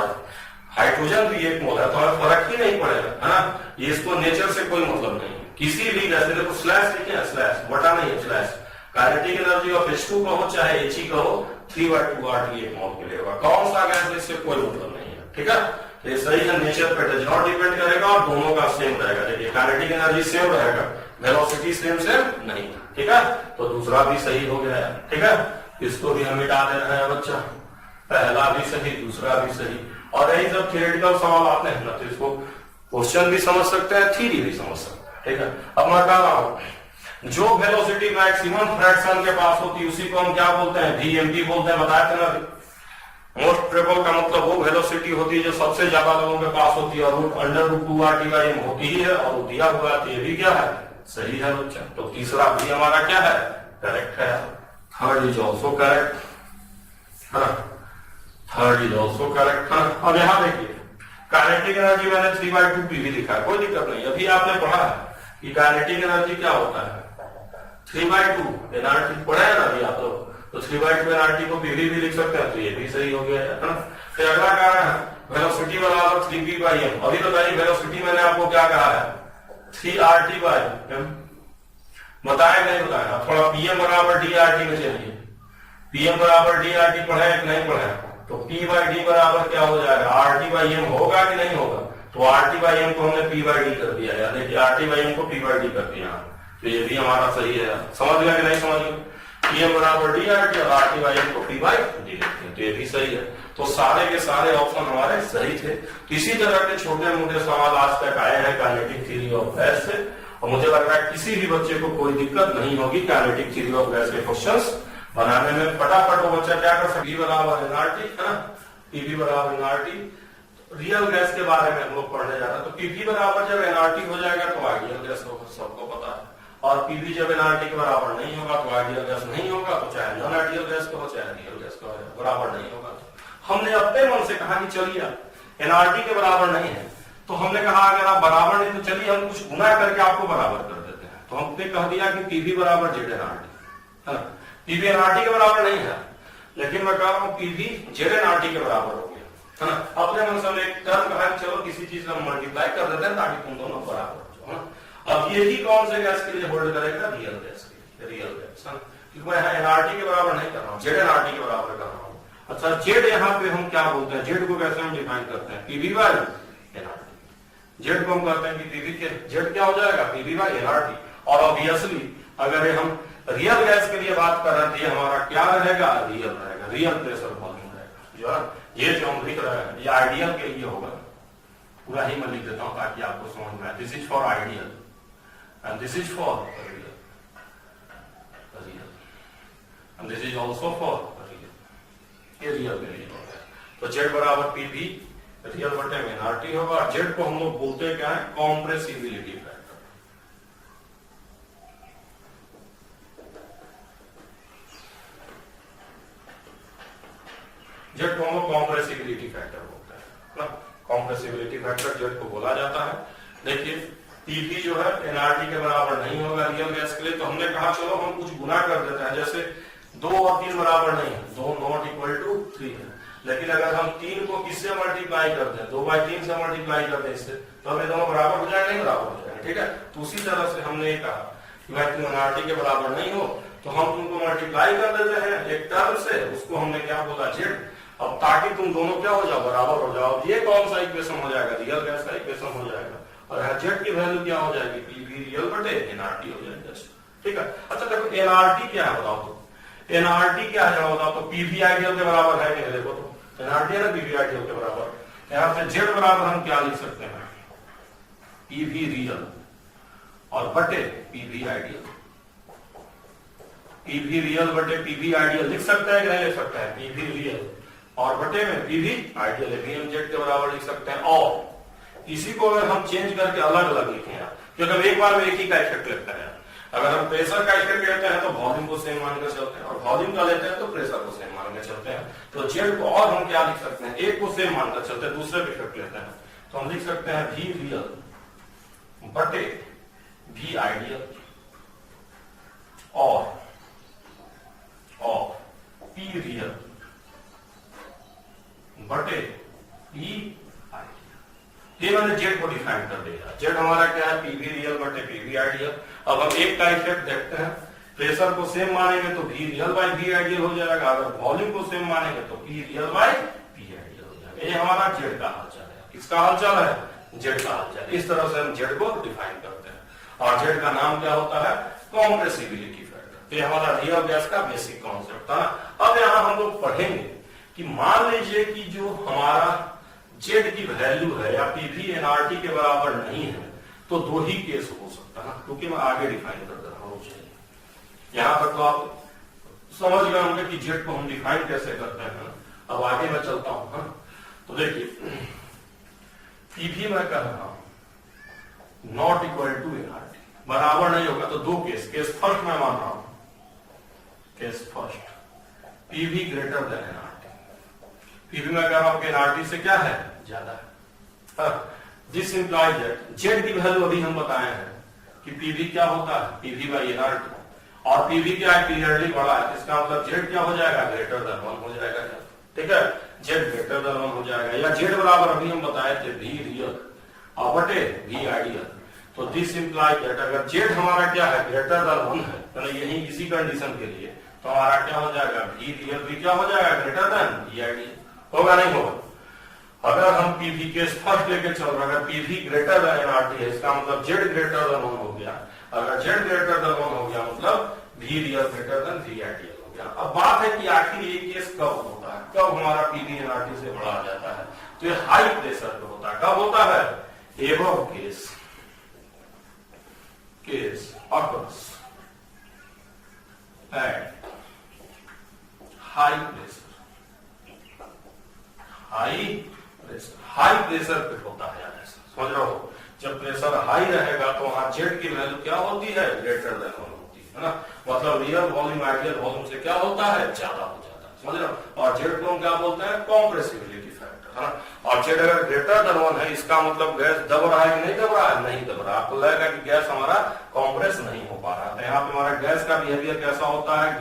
हाइड्रोजन भी 1 मोल है तो हमें फर्क ही नहीं पड़ेगा, है ना। ये इसको नेचर से कोई मतलब नहीं है। किसी भी गैस, देखो स्लैश लिखे हैं, स्लैश बटा नहीं है, slash. Kinetic energy of H2 कहो चाहे He कहो 3/2 RT 1 मोल के लिए होगा। कौन सा गैस है इससे कोई मतलब नहीं है, ठीक है। तो ये सही है, नेचर पे डज नॉट डिपेंड करेगा और दोनों का सेम रहेगा। देखिए काइनेटिक एनर्जी सेम रहेगा, वेलोसिटी सेम नहीं, ठीक है। तो दूसरा भी सही हो गया है, ठीक है। इसको भी हम मिटा दे रहे हैं बच्चा। पहला भी सही, दूसरा भी सही। और यही जब थियोरेटिकल सवाल आते हैं ना तो इसको क्वेश्चन भी समझ सकते हैं, थ्योरी भी समझ सकते हैं, ठीक है। अब मैं कह रहा हूं जो वेलोसिटी मैक्सिमम फ्रैक्शन के पास होती है उसी को हम क्या बोलते हैं, VMP बोलते हैं। बताया था ना मोस्ट प्रोबेबल का मतलब वो वेलोसिटी होती है जो सबसे ज्यादा लोगों के पास होती है, और वो √2RT/m होती ही है, और वो दिया हुआ है, तो ये भी क्या है, सही है बच्चा। तो तीसरा भी हमारा क्या है, करेक्ट है। Third is also correct, third is also correct. अब यहाँ देखिए काइनेटिक एनर्जी मैंने 3/2 PV लिखा है, कोई दिक्कत नहीं। अभी आपने पढ़ा है कि काइनेटिक एनर्जी क्या होता है, 3/2 एनर्जी पढ़ा है ना अभी आप लोग, तो 3/2 एनर्जी को PV भी लिख सकते हैं, तो ये भी सही हो गया है ना। फिर अगला कारण है वेलोसिटी बराबर 3p/m। अभी बताइए वेलोसिटी मैंने आपको क्या कहा है, 3RT/m, बताया नहीं बताया। थोड़ा pm बराबर dRT में चलिए, pm बराबर dRT पढ़े कि नहीं पढ़े, तो p/d बराबर क्या हो जाएगा, RT/m होगा कि नहीं होगा, तो RT/m को हमने p/d कर दिया, यानी कि RT/m को p/d कर दिया, तो ये भी हमारा सही है। समझ गया कि नहीं समझ गया, pm बराबर dRT और RT/m को p/d लिखते हैं, तो ये भी सही है। तो सारे के सारे ऑप्शन हमारे सही थे। तो इसी तरह के छोटे मोटे सवाल आज तक आए हैं काइनेटिक थ्योरी ऑफ गैस से, और मुझे लग रहा है किसी भी बच्चे को कोई दिक्कत नहीं होगी काइनेटिक थ्योरी ऑफ गैस के क्वेश्चंस बनाने में। फटाफट वो बच्चा क्या कर सकता है, P बराबर nRT है ना, PV बराबर nRT। रियल गैस के बारे में हम लोग पढ़ने जा रहे हैं, तो PV बराबर जब nRT हो जाएगा तो आइडियल गैस होगा, सबको पता है। और PV जब nRT के बराबर नहीं होगा तो आइडियल गैस नहीं होगा, तो चाहे नॉन आइडियल गैस का हो चाहे रियल गैस का हो, बराबर नहीं होगा। हमने अपने मन से कहा कि चलिए nRT के बराबर नहीं है, तो हमने कहा अगर आप बराबर नहीं तो चलिए हम कुछ गुना करके आपको बराबर कर देते हैं। तो हमने कह दिया कि PV बराबर ZnRT है ना, PV nRT के बराबर नहीं है, लेकिन मैं कह रहा हूं PV ZnRT के बराबर हो गया है ना। अपने मन से एक टर्म कहा कि चलो किसी चीज का मल्टीप्लाई कर देते हैं ताकि तुम दोनों बराबर हो जाओ। अब यही कौन से गैस के लिए होल्ड करेगा, रियल गैस के लिए, रियल गैस, क्योंकि मैं nRT के बराबर नहीं कर रहा हूँ, ZnRT के बराबर कर रहा हूँ। अच्छा जेड यहाँ पे हम क्या बोलते हैं, जेड को कैसे हम डिफाइन करते हैं, PV/nRT। जेड को हम कहते हैं कि PV के जेड क्या हो जाएगा, PV/nRT। और ऑब्वियसली अगर हम रियल गैस के लिए बात कर रहे हैं तो ये हमारा क्या रहेगा, रियल रहेगा, रियल प्रेशर वॉल्यूम रहेगा। जो है ये जो हम लिख रहे हैं ये आइडियल के लिए होगा, पूरा ही मैं लिख देता हूं ताकि आपको समझ में आए। This is for ideal and this is for real, and this is also for real, ये रियल के लिए होगा। तो जेड बराबर PV रियल बटे में nRT होगा। और जेड को हम लोग बोलते हैं क्या है, कॉम्प्रेसिबिलिटी फैक्टर। जेड को हम लोग कॉम्प्रेसिबिलिटी फैक्टर बोलते हैं ना, कॉम्प्रेसिबिलिटी फैक्टर जेड को बोला जाता है। देखिए PV जो है nRT के बराबर नहीं होगा रियल गैस के लिए, तो हमने कहा चलो हम कुछ गुना कर देते हैं, जैसे 2 और 3 बराबर नहीं है, 2 नॉट इक्वल टू 3 है, लेकिन अगर हम 3 को किससे मल्टीप्लाई करते हैं, 2/3 से मल्टीप्लाई करते हैं इससे, तो हमें दोनों बराबर हो जाएगा, नहीं बराबर हो जाएगा, ठीक है। तो उसी तरह से हमने ये कहा कि भाई तुम nRT के बराबर नहीं हो तो हम तुमको मल्टीप्लाई कर देते हैं एक टर्म से, उसको हमने क्या बोला, जेड। अब ताकि तुम दोनों क्या हो जाओ, बराबर हो जाओ। ये कौन सा इक्वेशन हो जाएगा, रियल गैस का इक्वेशन हो जाएगा। और यहाँ जेड की वैल्यू क्या हो जाएगी, PV रियल बटे nRT हो जाएगा, ठीक है। अच्छा देखो nRT क्या है बताओ, तो nRT क्या है बताओ, तो PV आइडियल के बराबर है नहीं, देखो तो nRT है ना PV आइडियल के बराबर। यहाँ से जेड बराबर हम क्या लिख सकते हैं, PV रियल और बटे PV आइडियल। PV रियल बटे PV आइडियल लिख सकते हैं कि नहीं लिख सकते हैं, PV रियल और बटे में PV आइडियल है, हम जेड के बराबर लिख सकते हैं। और इसी को अगर हम चेंज करके अलग अलग लिखें, क्योंकि हम एक बार में एक ही का इफेक्ट लेते हैं। अगर हम प्रेशर का इफेक्ट लेते हैं तो वॉल्यूम को सेम मान कर चलते हैं, और वॉल्यूम का लेते हैं तो प्रेशर को सेम मान कर चलते हैं। तो जेड को और हम क्या लिख सकते हैं, एक को सेम मानकर चलते हैं, दूसरे पे इफेक्ट लेते हैं, तो हम लिख सकते हैं V रियल बटे V आइडियल और P रियल बटे P आइडियल। ये मैंने जेड को डिफाइन कर दिया। जेड हमारा क्या है, PV रियल बटे PV आइडियल। अब हम एक का इफेक्ट देखते हैं, प्रेशर को सेम मानेंगे तो V real bye V ideal हो जाएगा, अगर वॉल्यूम को सेम मानेंगे तो P real bye P ideal हो जाएगा। ये हमारा जेड का हालचाल है। किसका हालचाल है, जेड का हालचाल। इस तरह से हम जेड को डिफाइन करते हैं, और जेड का नाम क्या होता है, कॉम्प्रेसिबिलिटी फैक्टर। ये हमारा रियल गैस का बेसिक कॉन्सेप्ट था। अब यहाँ हम लोग पढ़ेंगे कि मान लीजिए कि जो हमारा जेड की वैल्यू है या PV nRT के बराबर नहीं है, तो दो ही केस हो सकता है, क्योंकि मैं आगे डिफाइन कर रहा हूं। यहाँ तक तो आप समझ गए होंगे कि जेड को हम डिफाइन कैसे करते हैं। अब आगे मैं चलता हूं। हाँ, तो देखिए पीवी मैं कह रहा हूं नॉट इक्वल टू एनआरटी, बराबर नहीं होगा। तो दो केस, केस फर्स्ट मैं मान रहा हूं, case first PV greater than NRT. PV में कह रहा हूं कि एनआरटी से क्या है, ज्यादा है। दिस इंप्लाइज दैट जेड की वैल्यू अभी हम बताए हैं कि पीवी क्या होता है, पीवी बाई एनआरटी, और पीवी क्या है, क्लियरली बड़ा है। इसका मतलब जेड क्या हो जाएगा, ग्रेटर देन 1 हो जाएगा। ठीक है, जेड ग्रेटर देन 1 हो जाएगा, या जेड बराबर अभी हम बताए थे वी रियल और बटे वी आइडियल। तो दिस इंप्लाइज दैट अगर जेड हमारा क्या है, ग्रेटर देन 1 है, तो यही इसी कंडीशन के लिए तो हमारा क्या हो जाएगा, वी रियल भी क्या हो जाएगा, ग्रेटर देन वी आइडियल। होगा नहीं होगा? अगर हम पीवी केस फर्स्ट लेके चल रहे हैं, अगर पीवी ग्रेटर देन एनआरटी है, इसका मतलब जेड ग्रेटर देन 1 हो गया। अगर जेड ग्रेटर देन 1 हो गया मतलब V real greater than V ideal हो गया। अब बात है कि आखिर ये केस कब होता है, कब हमारा पीवी एनआरटी से बड़ा आ जाता है? तो ये हाई प्रेशर पे होता है। कब होता है? Above case occurs at high pressure, high pressure पे होता है ऐसा, समझ रहे हो? जब प्रेशर हाई रहेगा तो वहां जेड की वैल्यू क्या होती है, ग्रेटर देन 1 होती है ना। मतलब रियल वॉल्यूम आइडियल वॉल्यूम से क्या होता है, ज्यादा हो जाता है, समझ रहे हो? और जेड को हम क्या बोलते हैं, कॉम्प्रेसिबिलिटी फैक्टर, है ना। और जेड अगर ग्रेटर देन 1 है, इसका मतलब गैस दब रहा है कि नहीं दब रहा है, नहीं दब रहा। आपको लगेगा कि गैस हमारा कॉम्प्रेस नहीं हो पा रहा है। यहाँ पे हमारा गैस का बिहेवियर कैसा होता है,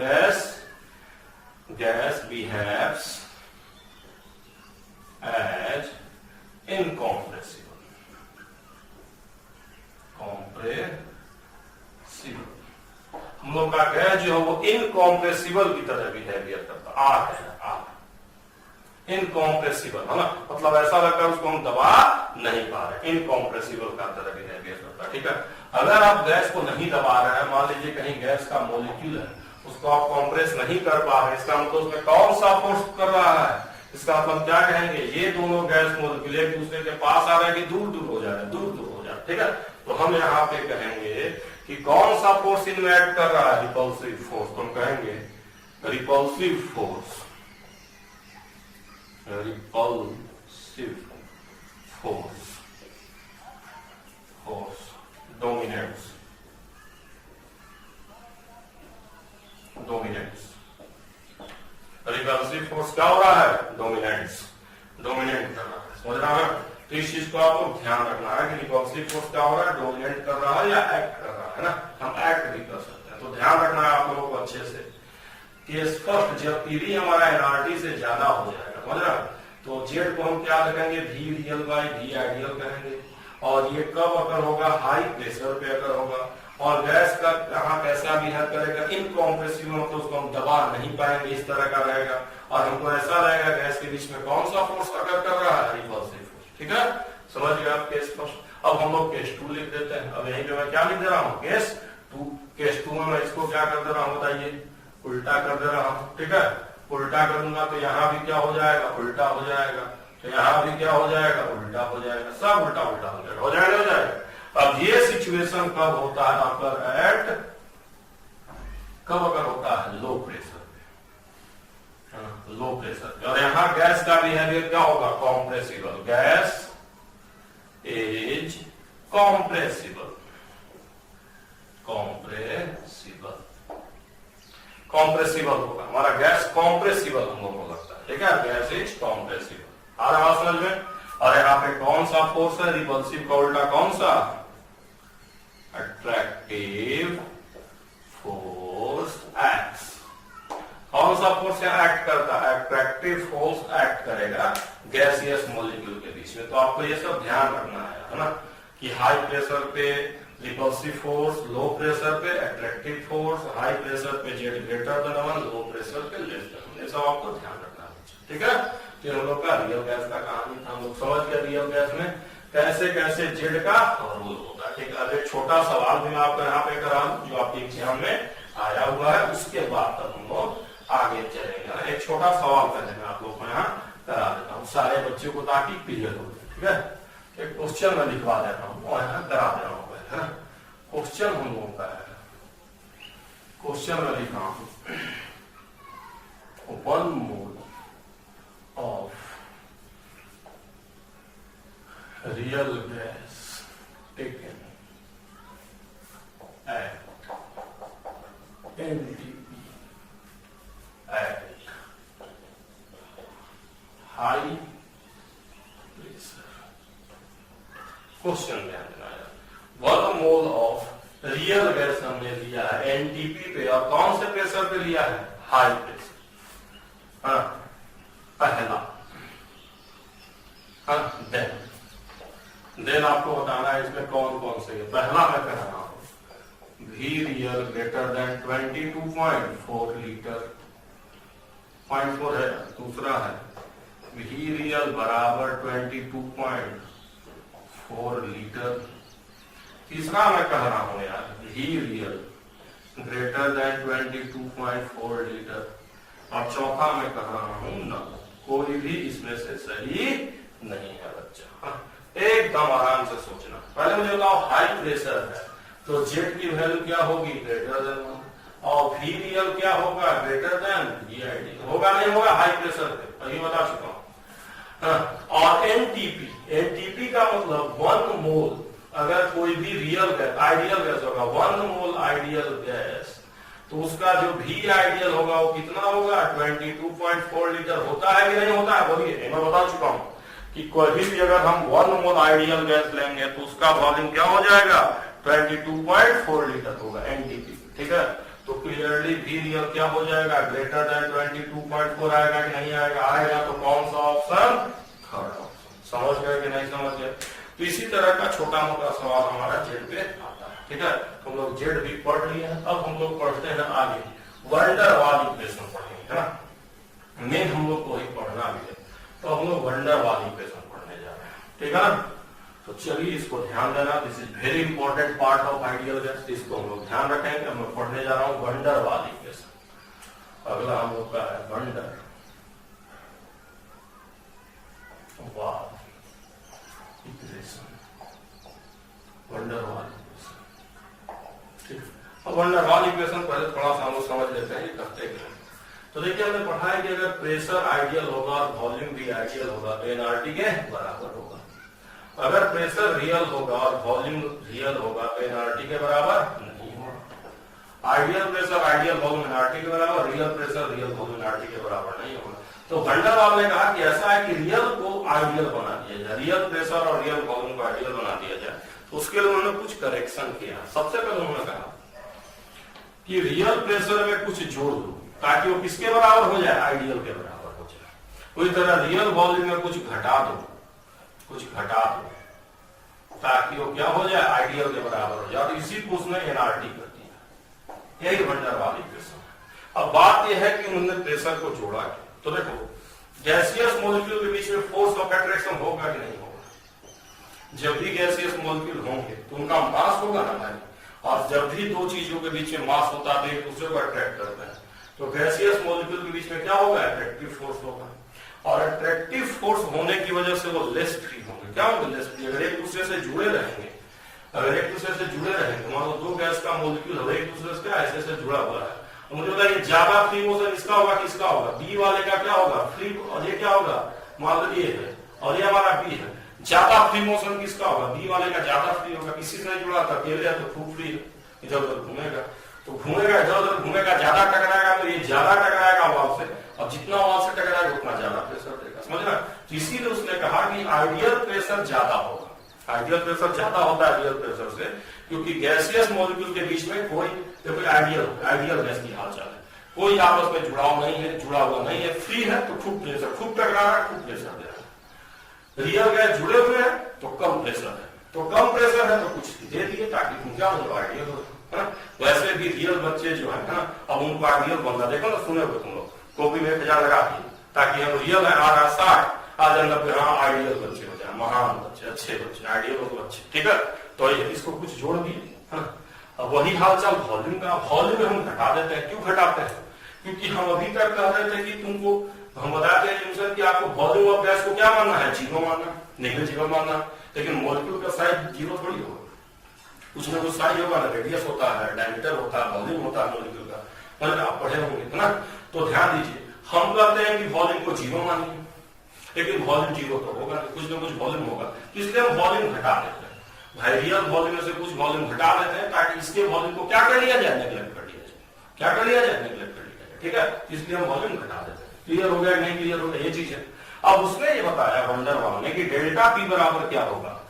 गैस बिहेव्स as incompressible, हम लोग का गैस जो है वो इनकॉम्प्रेसिबल की तरह बिहेवियर करता है, इनकॉम्प्रेसिबल, है ना। मतलब ऐसा लगता है उसको हम दबा नहीं पा रहे, इनकॉम्प्रेसिबल का तरह बिहेवियर करता है। ठीक है, अगर आप गैस को नहीं दबा रहे हैं, मान लीजिए कहीं गैस का मॉलिक्यूल है, उसको आप कॉम्प्रेस नहीं कर पा रहे, इसका मतलब उसमें कौन सा फोर्स कर रहा है, इसका मतलब क्या कहेंगे, ये दोनों गैस मॉलिक्यूल एक दूसरे के पास आ रहे हैं कि दूर दूर हो जा रहे हैं, दूर दूर हो जा रहे हैं। ठीक है, तो हम यहाँ पे कहेंगे कि कौन सा फोर्स इनमें एक्ट कर रहा है, रिपल्सिव फोर्स। तो हम कहेंगे repulsive force, repulsive force dominates repulsive force क्या हो रहा है, डोमिनेट कर रहा है, समझ रहा है? तो इस चीज को आपको ध्यान रखना है कि रिपल्सिव फोर्स क्या हो रहा है, डोमिनेट कर रहा है या एक्ट कर रहा है ना। हम एक्ट भी कर सकते हैं, तो ध्यान रखना है आप लोगों को अच्छे से। केस फर्स्ट जब पीवी हमारा एनआरटी से ज्यादा हो जाएगा, समझ रहा, तो जेड को हम क्या रखेंगे, V real by V ideal कहेंगे। और ये कब अगर होगा, हाई प्रेशर पे अगर होगा, और गैस का कहाँ कैसा बिहेव करेगा, इनकॉम्प्रेसिबल, मतलब उसको हम दबा नहीं पाएंगे, इस तरह का रहेगा। और हमको ऐसा रहेगा गैस के बीच में कौन सा फोर्स अगर कर रहा है, रिपल्सिव फोर्स। ठीक है, समझ गए आप केस फर्स्ट। अब हम लोग केस 2 लिख देते हैं। अब यहीं पे मैं क्या लिख दे रहा हूँ, केस 2। केस 2 में मैं इसको क्या कर दे रहा हूँ, बताइए, उल्टा कर दे रहा हूँ। ठीक है, उल्टा करूंगा तो यहाँ भी क्या हो जाएगा, उल्टा हो जाएगा, तो यहाँ भी क्या हो जाएगा, उल्टा हो जाएगा, सब उल्टा उल्टा हो जाएगा। अब ये सिचुएशन कब होता है, अगर कब अगर होता है, लो प्रेशर पे, लो प्रेशर पे। और यहाँ गैस का बिहेवियर क्या होगा, compressible, gas is compressible, compressible होगा हमारा गैस, कॉम्प्रेसिबल हम लोग को लगता है। ठीक है, गैस इज कॉम्प्रेसिबल। आ रहा समझ में? और यहाँ पे कौन सा फोर्स है, रिपल्सिव का उल्टा कौन सा, अट्रैक्टिव फोर्स एक्ट्स। कौन सा फोर्स यहाँ एक्ट करता है, अट्रैक्टिव फोर्स एक्ट करेगा गैसियस मॉलिक्यूल के बीच में। तो आपको ये सब ध्यान रखना है ना, कि हाई प्रेशर पे रिपल्सिव फोर्स, लो प्रेशर पे अट्रैक्टिव फोर्स, हाई प्रेशर पे Z greater than 1, low pressure पे लेस देन 1। ये सब आपको ध्यान रखना है। ठीक है, तो हम लोग का रियल गैस का कहानी था, हम लोग समझ गए रियल गैस में कैसे कैसे जेड का रोल होता है। ठीक है, अब एक छोटा सवाल भी मैं आपको यहाँ पे करा दूं जो आपके एग्जाम में आया हुआ है, उसके बाद तक हम लोग आगे चलेंगे। एक छोटा सवाल पहले मैं आप लोग को यहाँ करा देता हूँ सारे बच्चों को, ताकि क्लियर हो। ठीक है, एक क्वेश्चन मैं लिखवा देता हूँ और यहाँ करा दे रहा हूँ। क्वेश्चन हम लोगों का है, क्वेश्चन में लिखा हूं 1 मोल of real gas taken at NTP at high pressure. Question ध्यान देना है, 1 मोल ऑफ रियल गैस हमने लिया है एनटीपी पे और कौन से प्रेशर पे लिया है, हाई प्रेशर। हाँ, पहला देन आपको बताना है इसमें कौन कौन से है। पहला मैं कह रहा हूं V real greater than 22.4 litre, 0.4 है। दूसरा है V real बराबर 22.4 लीटर। तीसरा मैं कह रहा हूं यार V real greater than 22.4 litre. और चौथा मैं कह रहा हूं ना, कोई भी इसमें से सही नहीं है बच्चा। हाँ, एकदम आराम से सोचना। पहले मुझे बताओ हाई प्रेशर है तो जेट की वैल्यू क्या होगी, ग्रेटर देन 1, और वी रियल क्या होगा, ग्रेटर देन वी आइडियल। होगा नहीं होगा हाई प्रेशर पे, अभी बता चुका हूं। और एनटीपी का मतलब 1 मोल, अगर कोई भी रियल गैस आइडियल गैस होगा 1 मोल आइडियल गैस, तो उसका जो भी आइडियल होगा वो कितना होगा, 22.4 लीटर। होता है कि नहीं होता है, बोलिए। मैं बता चुका हूं कि कोई भी अगर हम 1 मोल आइडियल गैस लेंगे तो उसका वॉल्यूम क्या हो जाएगा, 22.4 लीटर होगा एनटीपी। ठीक है, तो क्लियरली वी रियल क्या हो जाएगा, ग्रेटर देन 22.4 आएगा कि नहीं आएगा, आएगा। तो कौन सा ऑप्शन, थर्ड ऑप्शन। समझ गए कि नहीं समझ गए। तो इसी तरह का छोटा मोटा सवाल हमारा जेड पे आता है। ठीक है, हम लोग जेड भी पढ़ लिए हैं। अब हम लोग पढ़ते हैं आगे वंडर वाल इक्वेशन पढ़ेंगे, है ना। मेन हम लोग को ही पढ़ना भी है, तो हम लोग वंडर वाल इक्वेशन पढ़ने जा रहे हैं। ठीक है ना, तो चलिए इसको ध्यान देना। This is very important part of ideal gas, इसको हम लोग ध्यान रखेंगे। मैं पढ़ने जा रहा हूं वंडर वाल इक्वेशन। अगला हम लोग का है वंडर वाल इक्वेशन, वंडर वाल इक्वेशन। ठीक है, अब वंडर वाल इक्वेशन पहले थोड़ा सा हम लोग समझ लेते हैं ये करते क्या। तो देखिए हमने पढ़ा है कि अगर प्रेशर आइडियल होगा और वॉल्यूम भी आइडियल होगा तो एनआरटी के बराबर होगा। अगर प्रेशर रियल होगा और वॉल्यूम रियल होगा तो एनआरटी के बराबर नहीं होगा। Ideal pressure ideal volume NRT के बराबर, real pressure real volume NRT के बराबर नहीं होगा। तो वंडर वाल ने कहा कि ऐसा है कि रियल को आइडियल बना दिया जाए, रियल प्रेशर और रियल वॉल्यूम को आइडियल बना दिया जाए। तो उसके लिए उन्होंने कुछ करेक्शन किया। सबसे पहले उन्होंने कहा कि रियल प्रेशर में कुछ जोड़ दो ताकि वो किसके बराबर हो जाए, आइडियल के बराबर हो जाए। उसी तरह रियल वॉल्यूम में कुछ घटा दो ताकि वो क्या हो जाए, आइडियल के बराबर हो जाए। इसी को उसने एनआरटी कर दिया। यही वंडर वाल इक्वेशन। अब बात यह है कि उन्होंने प्रेशर को जोड़ा क्या। तो देखो गैसियस मॉलिक्यूल के बीच में फोर्स ऑफ अट्रैक्शन होगा कि नहीं होगा। जब भी गैसियस मॉलिक्यूल होंगे तो उनका मास होगा ना भाई, और जब भी दो चीजों के बीच में मास होता है तो एक दूसरे को अट्रैक्ट करते हैं। तो गैसियस मॉलिक्यूल के बीच में क्या होगा, अट्रैक्टिव फोर्स होगा। और अट्रैक्टिव फोर्स होने की वजह से वो लेस फ्री होंगे। क्या होंगे, लेस फ्री। अगर एक दूसरे से जुड़े रहेंगे, मान लो दो गैस का मॉलिक्यूल है एक दूसरे से ऐसे से जुड़ा हुआ है, तो मुझे बताइए ज्यादा फ्री मोशन इसका होगा किसका होगा, बी वाले का क्या होगा, फ्री। और ये क्या होगा, मान लो ये है और ये हमारा बी है, ज्यादा फ्री मोशन किसका होगा, बी वाले का ज्यादा फ्री होगा। किसी से जुड़ा था, अकेले है तो खूब फ्री है, इधर उधर घूमेगा तो घूमेगा, इधर उधर घूमेगा, ज्यादा टकराएगा तो ये ज्यादा टकराएगा वाल से, और जितना वाल से टकराएगा उतना ज्यादा प्रेशर देगा। समझना। इसीलिए उसने कहा कि आइडियल प्रेशर ज्यादा होगा। आइडियल प्रेशर ज्यादा होता है रियल प्रेशर से, क्योंकि गैसियस मॉलिक्यूल के बीच में कोई आइडियल गैस की हालचाल है, कोई आपस में जुड़ाव नहीं है, जुड़ा हुआ नहीं है, फ्री है तो खूब प्रेशर, खूब टकरा रहा है, खूब प्रेशर दे रहा है। रियल गैस जुड़े हुए हैं तो कम प्रेशर है, तो कम प्रेशर है तो कुछ दे दिए ताकि तुम क्या हो आइडियल हो। वैसे भी रियल बच्चे जो है ना, अब उनको आइडियल बनना, देखो ना, सुने हो तुम लोग कॉपी में 1000 लगा दिए ताकि हम रियल है 60 आ जाए, हाँ आइडियल बच्चे हो जाए, महान बच्चे, अच्छे बच्चे, आइडियल बच्चे। ठीक है, तो इसको कुछ जोड़ दिए। अब वही हालचाल वॉल्यूम का, वॉल्यूम हम घटा देते हैं। क्यों घटाते हैं, क्योंकि हम अभी तक कह रहे थे कि तुमको हम बताते हैं कि आपको वॉल्यूम ऑफ गैस को क्या मानना है, जीरो मानना, नेग्लिजिबल मानना। लेकिन मॉलिक्यूल का साइज जीरो थोड़ी होगा, कुछ ना कुछ साइज होगा ना, रेडियस होता है, डायमीटर होता है, वॉल्यूम होता है मॉलिक्यूल का। मतलब आप पढ़े होंगे ना, तो ध्यान दीजिए। हम कहते हैं कि वॉल्यूम को जीरो मानिए, लेकिन वॉल्यूम जीरो तो होगा नहीं, कुछ ना कुछ वॉल्यूम होगा, तो इसलिए हम वॉल्यूम घटा देते हैं भाई, रियल वॉल्यूम में से कुछ वॉल्यूम घटा देते हैं ताकि इसके वॉल्यूम को क्या कर लिया जाए, नेग्लेक्ट कर लिया जाए, क्या कर लिया जाए, नेग्लेक्ट कर लिया जाए, ठीक है, इसलिए हम वॉल्यूम घटा देते हैं। क्लियर हो गया नहीं क्लियर हो गया, ये चीज है। अब उसने ये बताया वंडर वाल ने कि डेल्टा पी बराबर क्या होगा,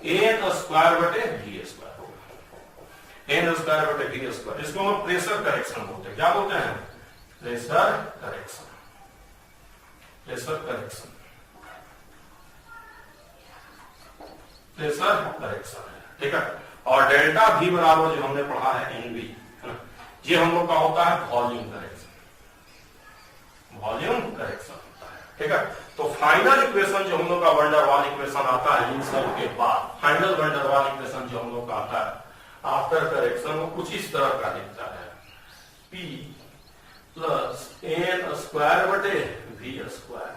एन स्क्वायर बटे वी स्क्वायर होगा, एन स्क्वायर बटे वी स्क्वायर, इसको हम प्रेशर करेक्शन बोलते हैं, क्या बोलते हैं, pressure correction, pressure correction, pressure correction है, ठीक है। और डेल्टा भी बराबर जो हमने पढ़ा है एन बी, ये हम लोग का होता है वॉल्यूम करेक्शन, वॉल्यूम करेक्शन होता है, ठीक है। तो फाइनल इक्वेशन जो हम लोग का वंडर वाल इक्वेशन आता है इन सब के बाद, फाइनल वंडर वाल इक्वेशन जो हम लोग का आता है आफ्टर करेक्शन, वो कुछ इस तरह का दिखता है, P प्लस एन स्क्वायर बटे वी स्क्वायर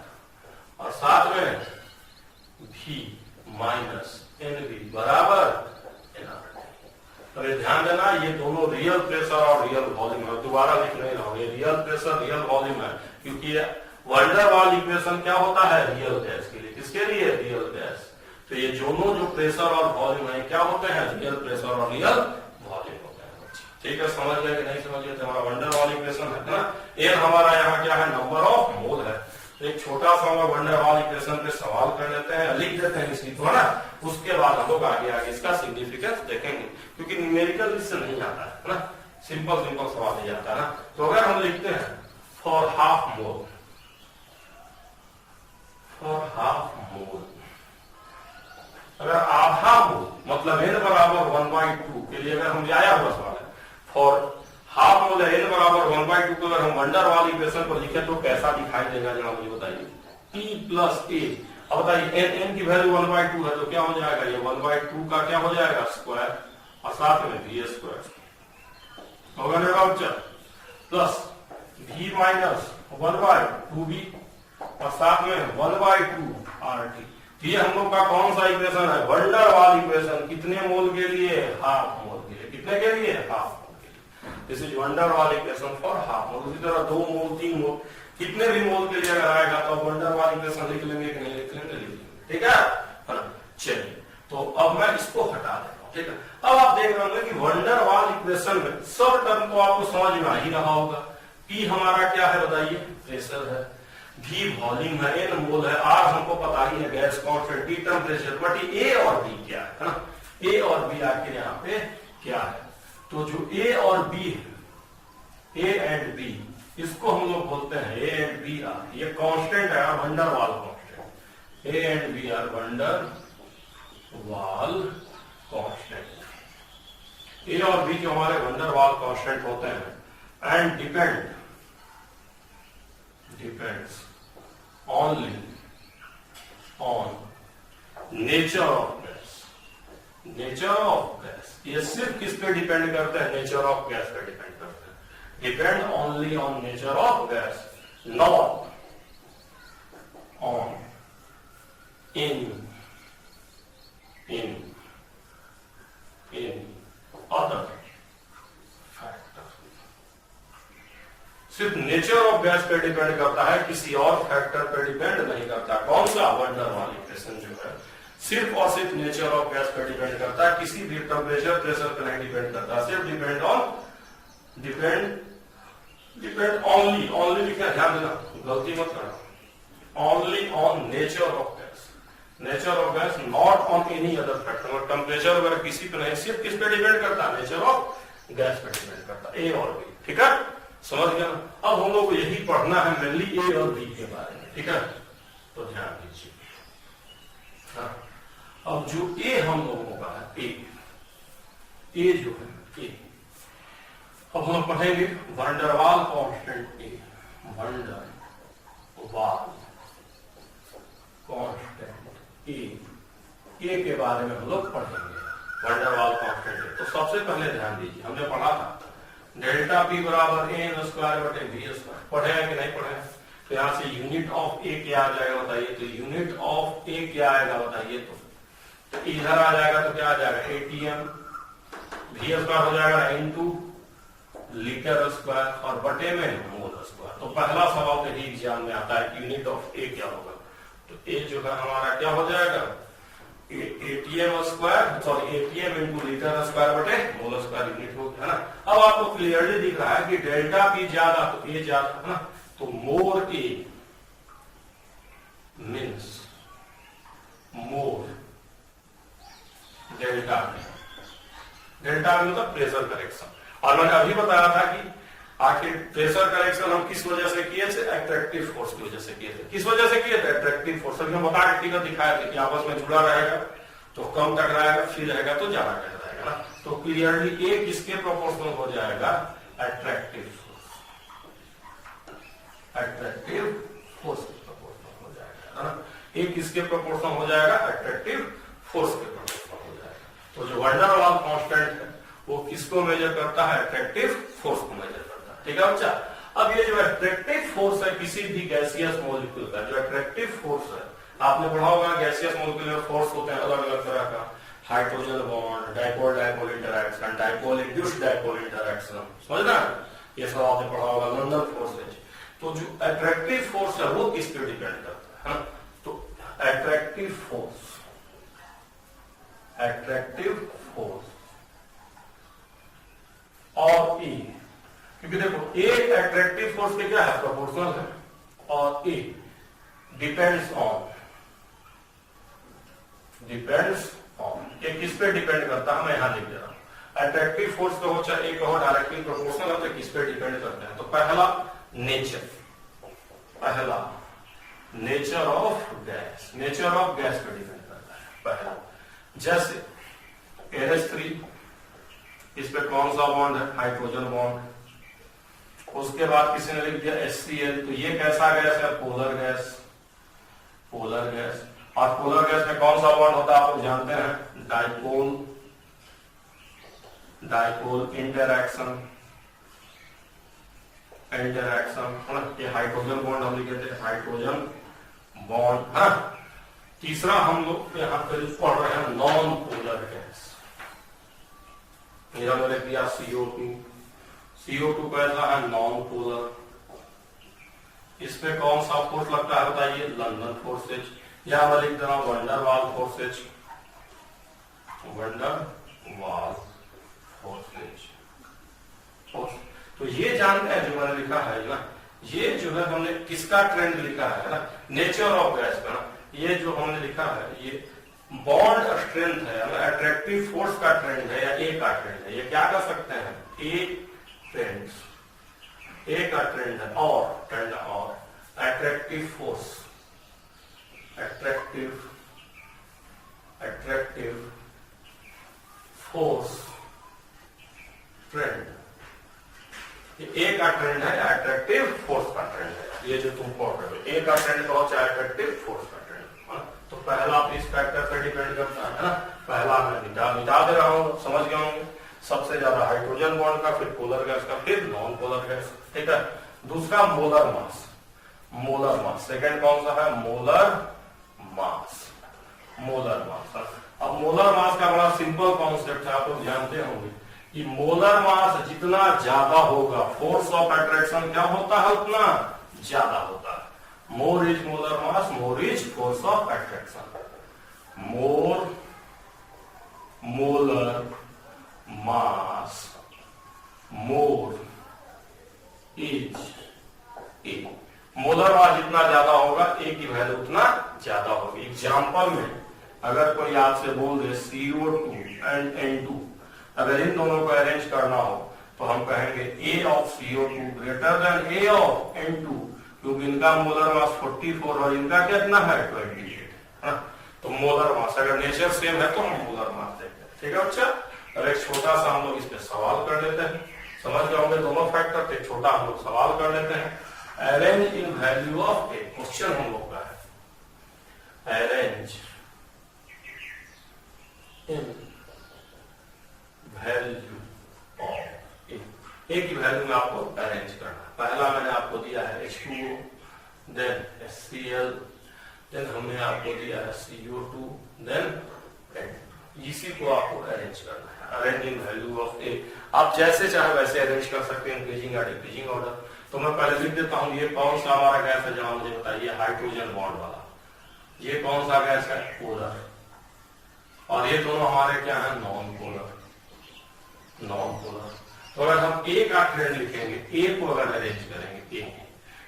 और साथ में V माइनस एन वी बराबर एन आर। अरे ध्यान देना, ये दोनों रियल प्रेशर और रियल वॉल्यूम है, दोबारा लिख नहीं रहा हूं, ये रियल प्रेशर रियल वॉल्यूम है, क्योंकि वंडर वाल इक्वेशन क्या होता है, रियल गैस के लिए, किसके लिए, रियल गैस। तो ये दोनों जो प्रेशर और वॉल्यूम है क्या होते हैं, रियल प्रेशर और रियल वॉल्यूम होते हैं, ठीक है। समझ गए कि नहीं समझ गए, हमारा वंडर वाल इक्वेशन है ना, एन हमारा यहाँ क्या है, नंबर ऑफ मोल है। एक छोटा सा हम वंडर वाल इक्वेशन पे सवाल कर लेते हैं, लिख देते हैं इसकी, तो है ना, उसके बाद हम लोग आगे आगे इसका सिग्निफिकेंस देखेंगे, क्योंकि न्यूमेरिकल इससे नहीं आता है ना, सिंपल सिंपल सवाल नहीं आता है ना। तो अगर हम लिखते हैं for half mole, for half mole, अगर आधा मोल मतलब एन बराबर 1/2 के लिए अगर हम आया हुआ सवाल है, फॉर हाफ मोल है एन बराबर 1/2 को अगर हम वंडर वाल इक्वेशन पर लिखे तो कैसा दिखाई देगा जरा मुझे बताइए, P प्लस ए। अब बताइए एन की वैल्यू 1/2 है तो क्या हो जाएगा, ये 1/2 का क्या हो जाएगा, स्क्वायर और साथ में वी स्क्वायर होगा ना बच्चा, प्लस v माइनस 1/2v और साथ में 1/2 RT। ये हम लोग का कौन सा इक्वेशन है, वंडर वाल इक्वेशन, कितने मोल के लिए, हाफ मोल के लिए, कितने के लिए, हाफ मोल के लिए। दिस इज वंडर वाल इक्वेशन फॉर हाफ मोल। उसी तरह 2 मोल 3 मोल कितने भी मोल के लिए अगर आएगा तो वंडर वाल इक्वेशन लिख लेंगे कि नहीं लिख लेंगे, ठीक है। चलिए तो अब मैं इसको हटा देता हूं, ठीक है। अब आप देख रहे होंगे कि वंडर वाल इक्वेशन में सब टर्म को आपको समझ में आ ही रहा होगा। P हमारा क्या है बताइए, प्रेशर है, V वॉल्यूम है, N मोल है, R हमको पता ही है gas constant, T temperature, but A और B क्या है ना, A और B आखिर यहाँ पे क्या है। तो जो A और B है, A एंड B, इसको हम लोग बोलते हैं A एंड B आर, ये कांस्टेंट है van der Waals constant, A and B are van der Waals constant. A और B जो हमारे वंडर वाल कांस्टेंट होते हैं and depends only on nature of gas, nature of gas। ये सिर्फ किस पे डिपेंड करता है, नेचर ऑफ गैस पे डिपेंड करता है, depend only on nature of gas, not on in other factor. सिर्फ नेचर ऑफ गैस पे डिपेंड करता है, किसी और फैक्टर पे डिपेंड नहीं करता। कौन सा, वंडर वाल इक्वेशन जो है सिर्फ और सिर्फ नेचर ऑफ गैस पे डिपेंड करता है, किसी भी टेम्परेचर प्रेशर पे नहीं डिपेंड करता, सिर्फ डिपेंड ओनली लिखा, ध्यान देना गलती मत करना, only on nature of gas, nature of gas, not on any other factor. Temperature वगैरह किसी पे नहीं, सिर्फ किस पे डिपेंड करता है, नेचर ऑफ गैस पे डिपेंड करता है, ए और बी, ठीक है, समझ गया। अब हम लोग को यही पढ़ना है मेनली ए और बी के बारे में, ठीक है, तो ध्यान दीजिए। अब जो ए हम लोगों का है, ए जो है ए, अब हम पढ़ेंगे वंडर वाल कांस्टेंट ए, वंडर वाल कांस्टेंट ए के बारे में हम लोग पढ़ेंगे, वंडर वाल कांस्टेंट ए। तो सबसे पहले ध्यान दीजिए, हमने पढ़ा था डेल्टा पी बराबर एन स्क्वायर बटे वी स्क्वायर, पढ़े हैं कि नहीं पढ़े हैं। तो यहां से यूनिट ऑफ ए क्या आ जाएगा बताइए, तो यूनिट ऑफ ए क्या आएगा बताइए, तो इधर आ जाएगा तो क्या आ जाएगा, एटीएम, वी स्क्वायर हो जाएगा इनटू लीटर स्क्वायर और बटे में मोल स्क्वायर। तो पहला सवाल तो ही एग्जाम में आता है कि यूनिट ऑफ ए क्या होगा, तो ए जो है हमारा क्या हो जाएगा, ATM square, sorry ATM into litre square बटे मोल स्क्वायर यूनिट हो गया, है ना। अब आपको क्लियरली दिख रहा है कि डेल्टा पी ज्यादा तो ए ज्यादा, है ना। तो more a means more delta P, delta P मतलब प्रेशर करेक्शन। और मैंने अभी बताया था कि आखिर प्रेशर करेक्शन हम किस वजह से किए थे, अट्रैक्टिव फोर्स की वजह से किए थे। किस वजह से किए थे, अट्रैक्टिव फोर्स। अभी हम बता के फिगर दिखाए थे कि आपस में जुड़ा रहेगा तो कम टकराएगा, फिर रहेगा तो ज्यादा टकराएगा ना। तो क्लियरली ए किसके प्रोपोर्शनल हो जाएगा, अट्रैक्टिव फोर्स, अट्रैक्टिव फोर्स के प्रोपोर्शनल हो जाएगा, है ना। ए किसके प्रोपोर्शनल हो जाएगा, अट्रैक्टिव फोर्स के प्रोपोर्शनल हो जाएगा। तो जो वंडर वाल कांस्टेंट है वो किसको मेजर करता है, अट्रैक्टिव फोर्स को मेजर करता है, ठीक है बच्चा। अब ये जो अट्रैक्टिव फोर्स है किसी भी गैसियस मॉलिक्यूल का, जो अट्रैक्टिव फोर्स है, आपने पढ़ा होगा गैसियस मॉलिक्यूल में फोर्स होते हैं अलग अलग तरह का, hydrogen bond, dipole dipole interaction, dipole induced dipole interaction, समझना, ये सब आपने पढ़ा होगा, लंदन फोर्सेज। तो जो अट्रैक्टिव फोर्स है वो किस पे डिपेंड करता है, तो अट्रैक्टिव फोर्स, अट्रैक्टिव फोर्स और ए, क्योंकि देखो ए अट्रैक्टिव फोर्स के क्या है, प्रोपोर्शनल है, और ए डिपेंड्स ऑन, डिपेंड्स ऑन, ये किस पे डिपेंड करता है, मैं यहां लिख दे रहा हूं। अट्रैक्टिव फोर्स कहो चाहे ए कहो, डायरेक्टली प्रोपोर्शनल है तो किस पे डिपेंड करते हैं, तो पहला नेचर, पहला nature of gas, nature of gas पे डिपेंड करता है पहला। जैसे NH3, इस पे कौन सा बॉन्ड है, हाइड्रोजन बॉन्ड। उसके बाद किसी ने लिख दिया HCl, तो ये कैसा गैस है, पोलर गैस, पोलर गैस। और पोलर गैस में कौन सा बॉन्ड होता है आप लोग जानते हैं, डाइपोल, डाइपोल इंटरैक्शन, इंटरैक्शन, ये हाइड्रोजन बॉन्ड हम लिखे थे, हाइड्रोजन बॉन्ड, है। तीसरा हम लोग यहाँ पे पढ़ रहे हैं नॉन पोलर गैस, मेरा मैंने दिया CO2, CO2 कैसा है, नॉन पोलर। इस पे कौन सा फोर्स लगता है बताइए, लंदन फोर्सेज, या मैं लिख दे रहा हूं वंडर वाल फोर्सेज, वंडर वाल फोर्सेज। तो ये जानते हैं जो मैंने लिखा है ना, ये जो है हमने किसका ट्रेंड लिखा है ना, नेचर ऑफ गैस का। ये जो हमने लिखा है ये बॉन्ड स्ट्रेंथ है, अट्रैक्टिव फोर्स का ट्रेंड है या ए का ट्रेंड है, ये क्या कर सकते हैं, ए ट्रेंड, ए का ट्रेंड है, और ट्रेंड और attractive force, attractive, attractive force trend, a का ट्रेंड है या अट्रैक्टिव फोर्स का ट्रेंड है, ये जो तुम पढ़ रहे हो, ए का ट्रेंड कहो चाहे अट्रैक्टिव फोर्स का ट्रेंड। तो पहला इस फैक्टर पर डिपेंड करता है ना, पहला मैं मिटा दे रहा हूं, समझ गए होंगे, सबसे ज्यादा हाइड्रोजन बॉन्ड का, फिर पोलर गैस का, फिर नॉन पोलर गैस, ठीक है। दूसरा molar mass, molar mass, second कौन सा है, मोलर मास, मोलर मास। अब मोलर मास का बड़ा सिंपल कॉन्सेप्ट है, आप लोग जानते होंगे कि मोलर मास जितना ज्यादा होगा फोर्स ऑफ अट्रैक्शन क्या होता है, उतना ज्यादा होता है। More is molar mass, more is force of attraction. More molar mass, more is A. Molar mass जितना ज्यादा होगा ए की वैल्यू उतना ज्यादा होगी। एग्जाम्पल में अगर कोई आपसे बोल दे CO2 एंड N2, अगर इन दोनों को अरेंज करना हो तो हम कहेंगे A of CO2 greater than A of N2, क्योंकि इनका मोलर मास 44 और इनका कितना है 28। तो मोलर मास अगर नेचर सेम है तो हम मोलर मास देखते हैं, ठीक है बच्चा। अब एक छोटा सा हम लोग इस पे सवाल कर लेते हैं, समझ गए होंगे दोनों फैक्टर, तो छोटा हम लोग सवाल कर लेते हैं। Arrange in value of A, question हम लोग का है अरेंज इन वैल्यू ऑफ ए की वैल्यू में आपको अरेंज करना। पहला मैंने आपको दिया है H2O, देन HCl, देन हमने आपको दिया है CO2, देन इसी को आपको अरेंज करना है। अरेंज इन वैल्यू ऑफ ए, आप जैसे चाहे वैसे अरेंज कर सकते हैं, इंक्रीजिंग या डिक्रीजिंग ऑर्डर। तो मैं पहले लिख देता हूं ये कौन सा हमारा गैस है जहां, मुझे बताइए हाइड्रोजन बॉन्ड वाला, ये कौन सा गैस है? पोलर। और ये दोनों हमारे क्या है? Non polar. Non polar. तो अगर हम ए का ट्रेंड लिखेंगे, ए को अगर अरेंज करेंगे ए,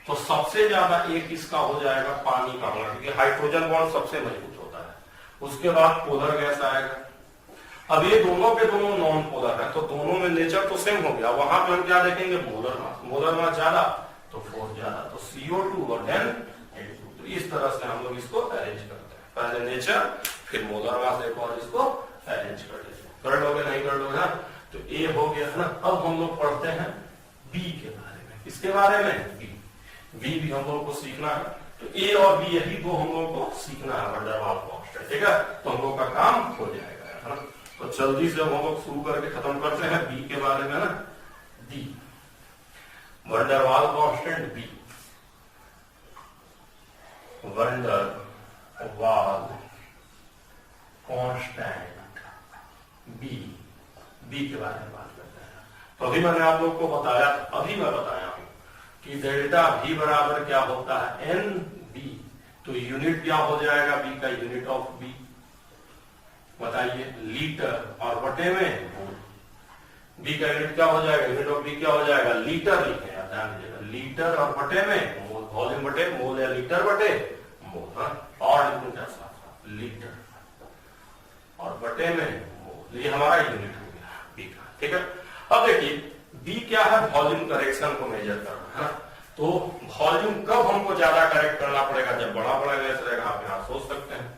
तो सबसे ज्यादा ए किसका हो जाएगा? पानी का होगा, क्योंकि हाइड्रोजन बॉन्ड सबसे मजबूत होता है। उसके बाद पोलर गैस आएगा। अब ये दोनों के दोनों नॉन पोलर है, तो दोनों में नेचर तो सेम हो गया। वहां पे हम क्या देखेंगे? Molar mass. मोलर मास ज्यादा तो फोर्स ज्यादा, तो CO2 और देन H2। तो इस तरह से हम लोग इसको अरेंज करते हैं, पहले नेचर फिर मोलर मास एक और इसको अरेंज कर देते हैं। कर लोगे? नहीं कर लोगे? तो ए हो गया है ना। अब हम लोग पढ़ते हैं बी के बारे में। किसके बारे में? बी। बी भी हम लोग को सीखना है। तो ए और बी यही दो हम लोग को सीखना है, वैन डेर वाल्स कांस्टेंट। ठीक है, तो हम लोग का काम हो जाएगा, है ना। तो जल्दी से हम लोग शुरू करके खत्म करते हैं बी के बारे में ना। B, van der Waals constant B, van der Waals constant B. B के बारे में बात करते हैं। तो अभी मैंने आप लोग को बताया, अभी मैं बताया हूं कि डेल्टा V बराबर क्या होता है? N B. तो यूनिट क्या हो जाएगा? बी का यूनिट ऑफ बी बताइए, लीटर और बटे में मोल। बी का यूनिट क्या हो जाएगा? यूनिट ऑफ बी क्या हो जाएगा? लीटर लिखे, ध्यान दीजिएगा, लीटर और बटे में मोल। वॉल्यूम बटे मोल या लीटर बटे मोल। और लिखूं क्या? साफ लीटर और बटे में मोल। ये हमारा यूनिट हो गया बी का। ठीक है, अब देखिए बी क्या है? वॉल्यूम करेक्शन को मेजर करना है। तो वॉल्यूम कब हमको ज्यादा करेक्ट करना पड़ेगा? जब बड़ा बड़ा गैस रहेगा। आप यहां सोच सकते हैं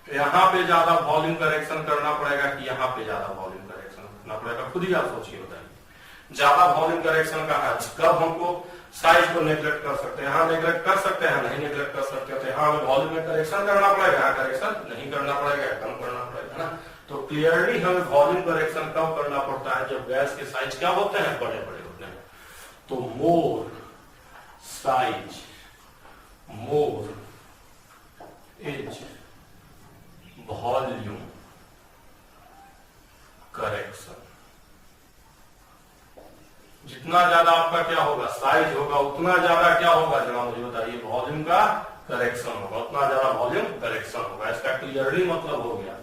यहां पे ज्यादा वॉल्यूम करेक्शन करना पड़ेगा कि यहां पे ज्यादा वॉल्यूम करेक्शन करना पड़ेगा? खुद ही आप सोचिए, बताइए। ज्यादा वॉल्यूम करेक्शन का है कब हमको साइज को नेग्लेक्ट कर सकते हैं? यहां नेग्लेक्ट कर सकते हैं, नहीं नेग्लेक्ट कर सकते थे। यहां हमें वॉल्यूम में करेक्शन करना पड़ेगा, यहां करेक्शन नहीं करना पड़ेगा, कम करना पड़ेगा ना। तो क्लियरली हमें वॉल्यूम करेक्शन कब करना पड़ता है? जब गैस के साइज क्या होते हैं? बड़े बड़े होते हैं। तो more size, more is volume correction. जितना ज्यादा आपका क्या होगा? साइज होगा, उतना ज्यादा क्या होगा? जरा मुझे बताइए, वॉल्यूम का करेक्शन होगा, उतना ज्यादा वॉल्यूम करेक्शन होगा। इसका क्लियरली मतलब हो गया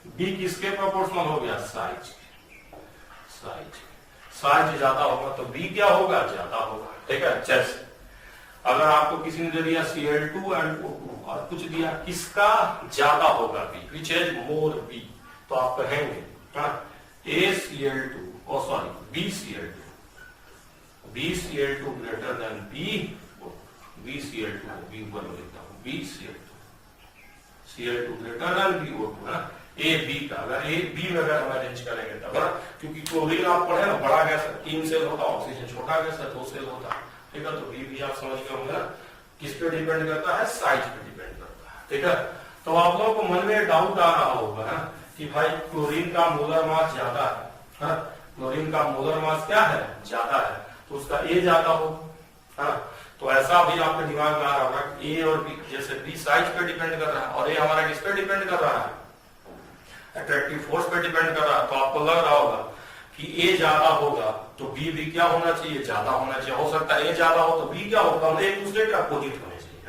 बी किसके प्रोपोर्शनल हो गया? साइज। साइज साइज ज्यादा होगा तो बी क्या होगा? ज्यादा होगा। ठीक है, जैसे अगर आपको किसी ने दे दिया Cl2 एंड O2 और कुछ दिया, किसका ज्यादा होगा? B, which is more B. तो आप कहेंगे ACl2, BCl2, BCl2 greater than BCl2, B ऊपर में लिखता हूं, BCl2, Cl2 greater than BO2 है। ए बी का अगर ए बी में अगर हम अरेंज करेंगे तब, क्योंकि क्लोरीन आप पढ़े ना, बड़ा गैस 3 सेल होता, ऑक्सीजन छोटा गैस है 2 सेल होता। ठीक है, तो बी भी आप समझ गए होंगे ना। किस पे डिपेंड करता है? साइज पे डिपेंड करता है। ठीक है, तो आप लोगों को मन में डाउट आ रहा होगा है कि भाई क्लोरीन का मोलर मास ज्यादा है, क्लोरीन का मोलर मास क्या है? ज्यादा है, तो उसका ए ज्यादा हो, है। तो ऐसा भी आपके दिमाग में आ रहा होगा कि ए और बी, जैसे बी साइज पे डिपेंड कर रहा है और ए हमारा किस पे डिपेंड कर रहा है? अट्रैक्टिव फोर्स पे डिपेंड कर रहा है। तो आपको लग रहा होगा कि ए ज्यादा होगा तो बी भी क्या होना चाहिए? ज्यादा होना चाहिए। हो सकता है ए ज्यादा हो तो बी क्या होगा? एक दूसरे के अपोजिट होने चाहिए।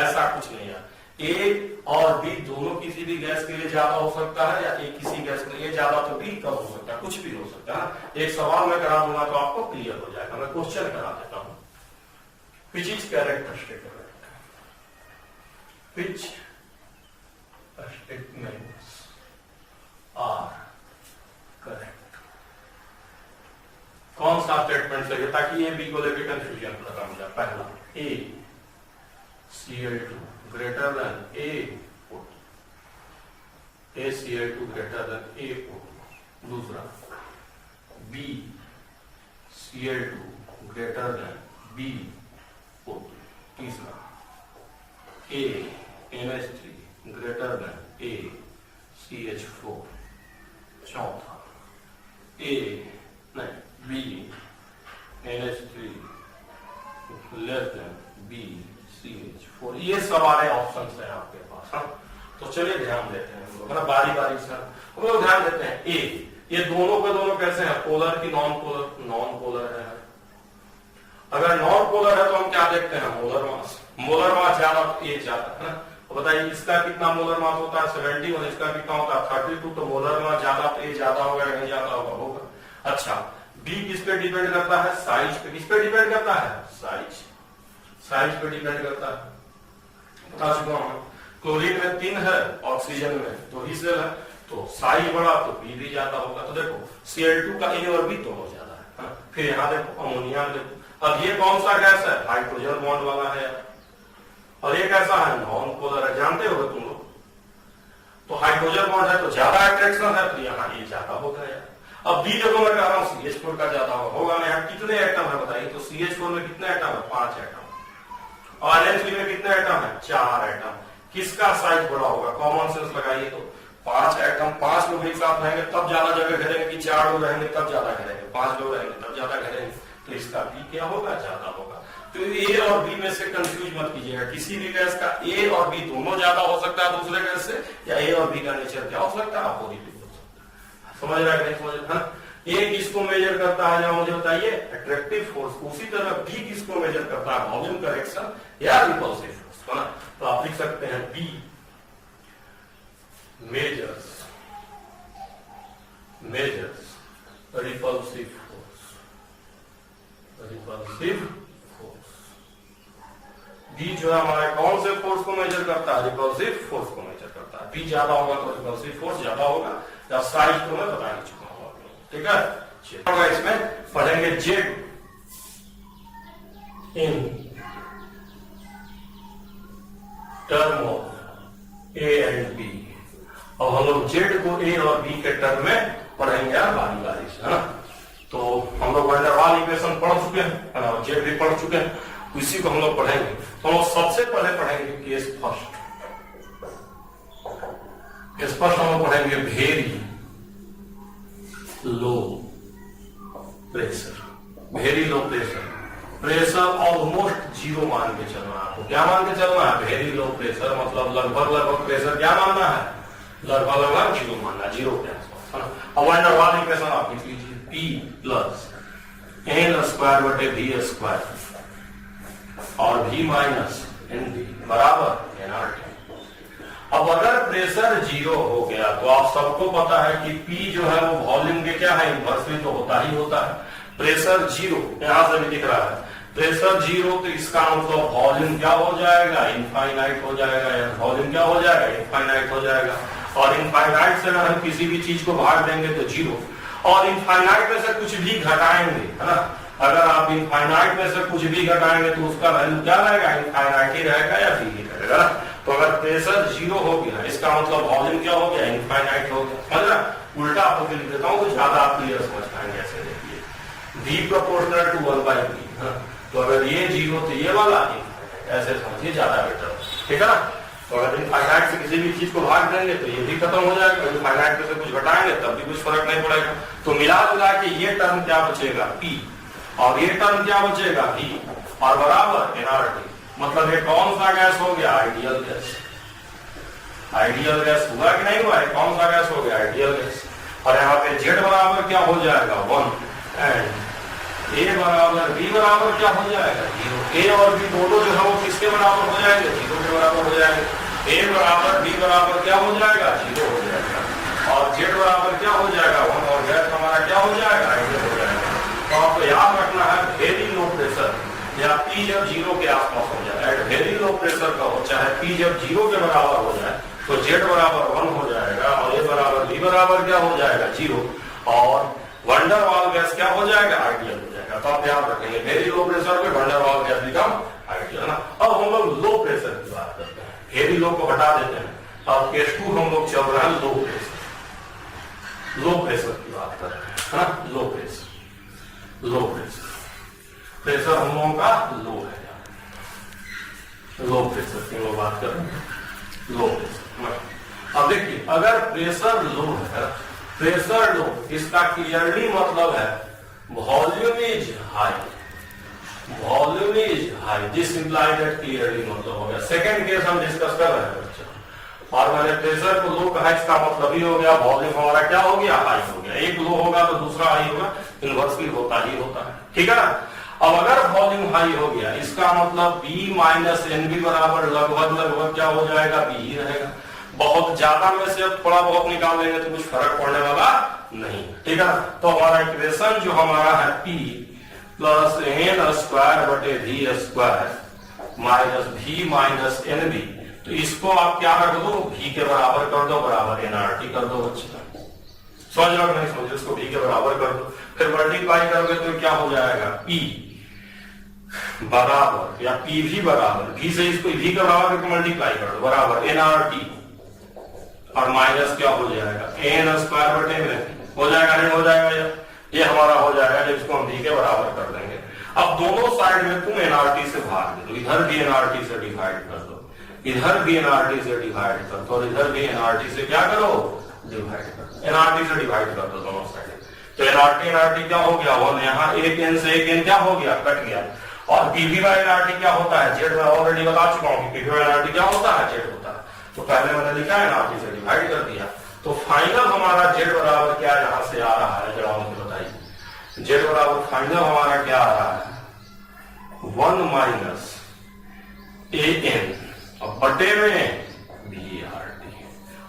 ऐसा कुछ नहीं है। ए और बी दोनों किसी भी गैस के लिए ज्यादा हो सकता है, या एक किसी गैस के लिए ज्यादा तो बी कम हो सकता है, कुछ भी हो सकता है। एक सवाल मैं करा दूंगा तो आपको क्लियर हो जाएगा। मैं क्वेश्चन करा देता हूं, which is characteristic, which statements are correct. कौन सा स्टेटमेंट सही है ताकि ए बी को लेकर कंफ्यूजन खत्म हो जाए? पहला, ए Cl2 greater than A, Cl2 greater than A। दूसरा, B Cl2 greater than B। तीसरा, A NH3 greater than A CH4। चौथा, B NH3 less than B CH4। ये सारे ऑप्शंस हैं आपके पास। हाँ, तो चलिए ध्यान देते हैं हम लोग, मतलब बारी बारी से हम लोग ध्यान देते हैं। ए, ये दोनों के दोनों कैसे हैं? पोलर की नॉन पोलर? नॉन पोलर है। अगर नॉन पोलर है तो हम क्या देखते हैं, मोलर मास। मोलर मास ज्यादा तो ए ज्यादा है ना। तो बताइए इसका कितना मोलर मास होता है 70 और इसका कितना होता है 32। तो मोलर मास ज्यादा तो ए ज्यादा होगा या नहीं ज्यादा होगा। अच्छा बी किस पे डिपेंड करता है, साइज पे। किस पे डिपेंड करता है, साइज। साइज पे डिपेंड करता है, बता चुका हूं। क्लोरीन में 3 है, ऑक्सीजन में 2 ही सेल है, तो साइज बड़ा तो बी भी ज्यादा होगा। तो देखो Cl2 का ए और बी दोनों ज्यादा है। फिर यहाँ देखो अमोनिया में देखो, अब ये कौन सा गैस है, हाइड्रोजन बॉन्ड वाला है, और ये कैसा है, नॉन पोलर है, जानते हो तुम लोग। तो हाइड्रोजन बॉन्ड है तो ज्यादा अट्रैक्शन है, तो यहाँ ये ज्यादा होगा यार। अब बी जो मैं कह रहा हूँ CH4 का ज्यादा होगा ना। यहाँ कितने एटम है बताइए, तो CH4 में कितने एटम है, 5 एटम। और NH3 में कितने एटम है, 4 एटम। किसका साइज बड़ा होगा, कॉमन सेंस लगाइए। तो 5 एटम, 5 लोग एक साथ रहेंगे तब ज्यादा जगह घेरेंगे, कि 4 लोग रहेंगे तब ज्यादा घेरेंगे, 5 लोग रहेंगे तब ज्यादा घेरेंगे। तो इसका बी क्या होगा, ज्यादा होगा। तो ए और बी में से कंफ्यूज मत कीजिएगा, किसी भी गैस का ए और बी दोनों ज्यादा हो सकता है दूसरे गैस से, या ए और बी का नेचर क्या हो सकता है, अपोजिट हो सकता है। समझ रहा है नहीं समझ रहा है। ए किसको मेजर करता है, जरा मुझे बताइए, अट्रैक्टिव फोर्स। उसी तरह बी किसको मेजर करता है, वॉल्यूम करेक्शन या रिपल्सिव फोर्स, है ना। तो आप लिख सकते हैं B measures repulsive force. Repulsive force B जो है हमारे कौन से फोर्स को मेजर करता है, रिपल्सिव फोर्स को मेजर करता है। बी ज्यादा होगा तो रिपल्सिव फोर्स ज्यादा होगा, या साइज तो मैं बता नहीं चुका हूं आपको, ठीक है। इसमें पढ़ेंगे Z in term of A and B. अब हम लोग जेड को ए और बी के टर्म में पढ़ेंगे बारी बारी से, है ना। तो हम लोग वैन डर वाल इक्वेशन पढ़ चुके हैं, है ना, जेड भी पढ़ चुके हैं, इसी को हम लोग पढ़ेंगे। तो हम सबसे पहले पढ़ेंगे केस फर्स्ट। केस फर्स्ट हम लोग पढ़ेंगे very low pressure. Very low pressure, pressure almost zero मान के चलना है। आपको क्या मान के चलना है, वेरी लो प्रेशर, मतलब लगभग प्रेशर क्या मानना है, लगभग जीरो मानना, जीरो के आसपास, है ना। अब वैन डर वाल इक्वेशन आप लिख लीजिए, P प्लस एन स्क्वायर बटे वी स्क्वायर और V माइनस एन वी बराबर एनआरटी। अब अगर प्रेशर जीरो हो गया तो आप सबको पता है कि P जो है वो वॉल्यूम के क्या है, इन्वर्सली तो होता ही होता है। प्रेशर जीरो, यहां से भी दिख रहा है प्रेशर जीरो, तो इसका मतलब वॉल्यूम क्या हो जाएगा, इनफाइनाइट हो जाएगा, या वॉल्यूम क्या हो जाएगा, इनफाइनाइट हो जाएगा। और इनफाइनाइट से अगर हम किसी भी चीज को भाग देंगे तो जीरो, और इनफाइनाइट में से कुछ भी घटाएंगे, है ना। अगर आप इनफाइनाइट में से कुछ भी घटाएंगे तो उसका वैल्यू क्या रहेगा, इनफाइनाइट ही रहेगा या फिर ही रहेगा ना। तो अगर प्रेशर जीरो हो गया इसका मतलब वॉल्यूम क्या हो गया, इनफाइनाइट हो गया, समझ रहा। उल्टा आपको लिख देता हूँ तो ज्यादा आप क्लियर समझ पाएंगे। ऐसे देखिए V प्रोपोर्शनल टू 1/P, तो अगर ये जीरो तो ये वाला ऐसे समझिए, ज्यादा बेटर, ठीक है ना। तो अगर इनफाइनाइट से किसी भी चीज को भाग देंगे तो ये भी खत्म हो जाएगा, इनफाइनाइट में से कुछ घटाएंगे तब भी कुछ फर्क नहीं पड़ेगा। तो मिला जुला के ये टर्म क्या बचेगा, P, और ये टर्म क्या बचेगा, V, और बराबर एनआरटी। मतलब ये कौन सा गैस हो गया, आइडियल गैस। आइडियल गैस हुआ कि नहीं हुआ, कौन सा गैस हो गया, आइडियल गैस। और यहाँ पे Z बराबर क्या हो जाएगा, 1, एंड A बराबर B बराबर क्या हो जाएगा, 0। A और B दोनों जो है वो किसके बराबर हो जाएंगे, 0 के बराबर हो जाएंगे। A बराबर B बराबर क्या हो जाएगा, 0 हो जाएगा। और Z बराबर क्या हो जाएगा, 1, और गैस हमारा क्या हो जाएगा, आइडियल हो जाएगा। तो आपको याद रखना है वेरी लो प्रेशर या P जब 0 के आसपास हो जाए, एट वेरी लो प्रेशर का हो, चाहे P जब 0 के बराबर हो जाए तो Z बराबर 1 हो जाएगा, और A बराबर B बराबर क्या हो जाएगा, 0, और वैन डर वाल गैस क्या हो जाएगा, आइडियल हो जाएगा। तो आप याद रखेंगे वेरी लो प्रेशर पे वैन डर वाल गैस बिकम आइडियल, ना। अब हम लोग लो प्रेशर की बात करते हैं, वेरी लो को हटा देते हैं। अब केस 2 हम लोग चल रहा है लो प्रेशर। लो प्रेशर की बात कर रहे हैं, है ना। Low pressure, low pressure, pressure हम लोगों का लो है, लो प्रेशर की लोग बात कर रहे हैं, लो प्रेशर। अब देखिए अगर प्रेशर लो है, प्रेशर लो, इसका क्लियरली मतलब है volume is high, volume is high, this imply that clearly मतलब हो गया। सेकंड केस हम डिस्कस कर रहे हैं बच्चों, और मैंने प्रेशर को लो कहा, इसका मतलब ही हो गया वॉल्यूम हमारा क्या हो गया, हाई हो गया। एक लो होगा तो दूसरा हाई होगा, इन्वर्सली होता ही होता है, ठीक है ना। अब अगर वॉल्यूम हाई हो गया, इसका मतलब बी माइनस एनबी बराबर लगभग क्या हो जाएगा, बी ही रहेगा। बहुत ज्यादा में से थोड़ा बहुत निकाल लेंगे तो कुछ फर्क पड़ने वाला नहीं, ठीक है। तो हमारा इक्वेशन जो हमारा है P प्लस एन स्क्वायर बटे V square minus V minus N B, तो इसको आप क्या कर दो, v के बराबर कर दो, बराबर एनआरटी कर दो। बच्चे समझ रहे हो नहीं समझ, इसको v के बराबर कर दो, फिर मल्टीप्लाई करोगे तो क्या हो जाएगा, p बराबर या पी भी बराबर, v से इसको v के बराबर करके मल्टीप्लाई कर दो, बराबर एनआरटी और माइनस क्या हो जाएगा, एन स्क्वायर बटे में हो जाएगा, नहीं हो जाएगा, ये हमारा हो जाएगा जब इसको हम v के बराबर कर देंगे। अब दोनों साइड में तुम एनआरटी से भाग दे दो, इधर भी एनआरटी से डिवाइड कर दो, इधर भी एनआरटी से डिवाइड कर दो, और इधर भी एनआरटी से क्या करो, डिवाइड कर दो, एनआरटी से डिवाइड कर दो दोनों साइड। तो एनआरटी क्या हो गया, वन यहाँ एक एन से एक एन क्या हो गया, कट गया। और पीवी बाई एनआरटी क्या होता है, जेड में ऑलरेडी बता चुका हूँ कि पीवी बाई एनआरटी क्या होता है, जेड होता है। तो पहले मैंने लिखा है एनआरटी से डिवाइड कर दिया, तो फाइनल हमारा जेड बराबर क्या यहां से आ रहा है, जरा मुझे बताइए। जेड बराबर फाइनल हमारा क्या आ रहा है, 1 माइनस ए एन और बटे में बी आर टी।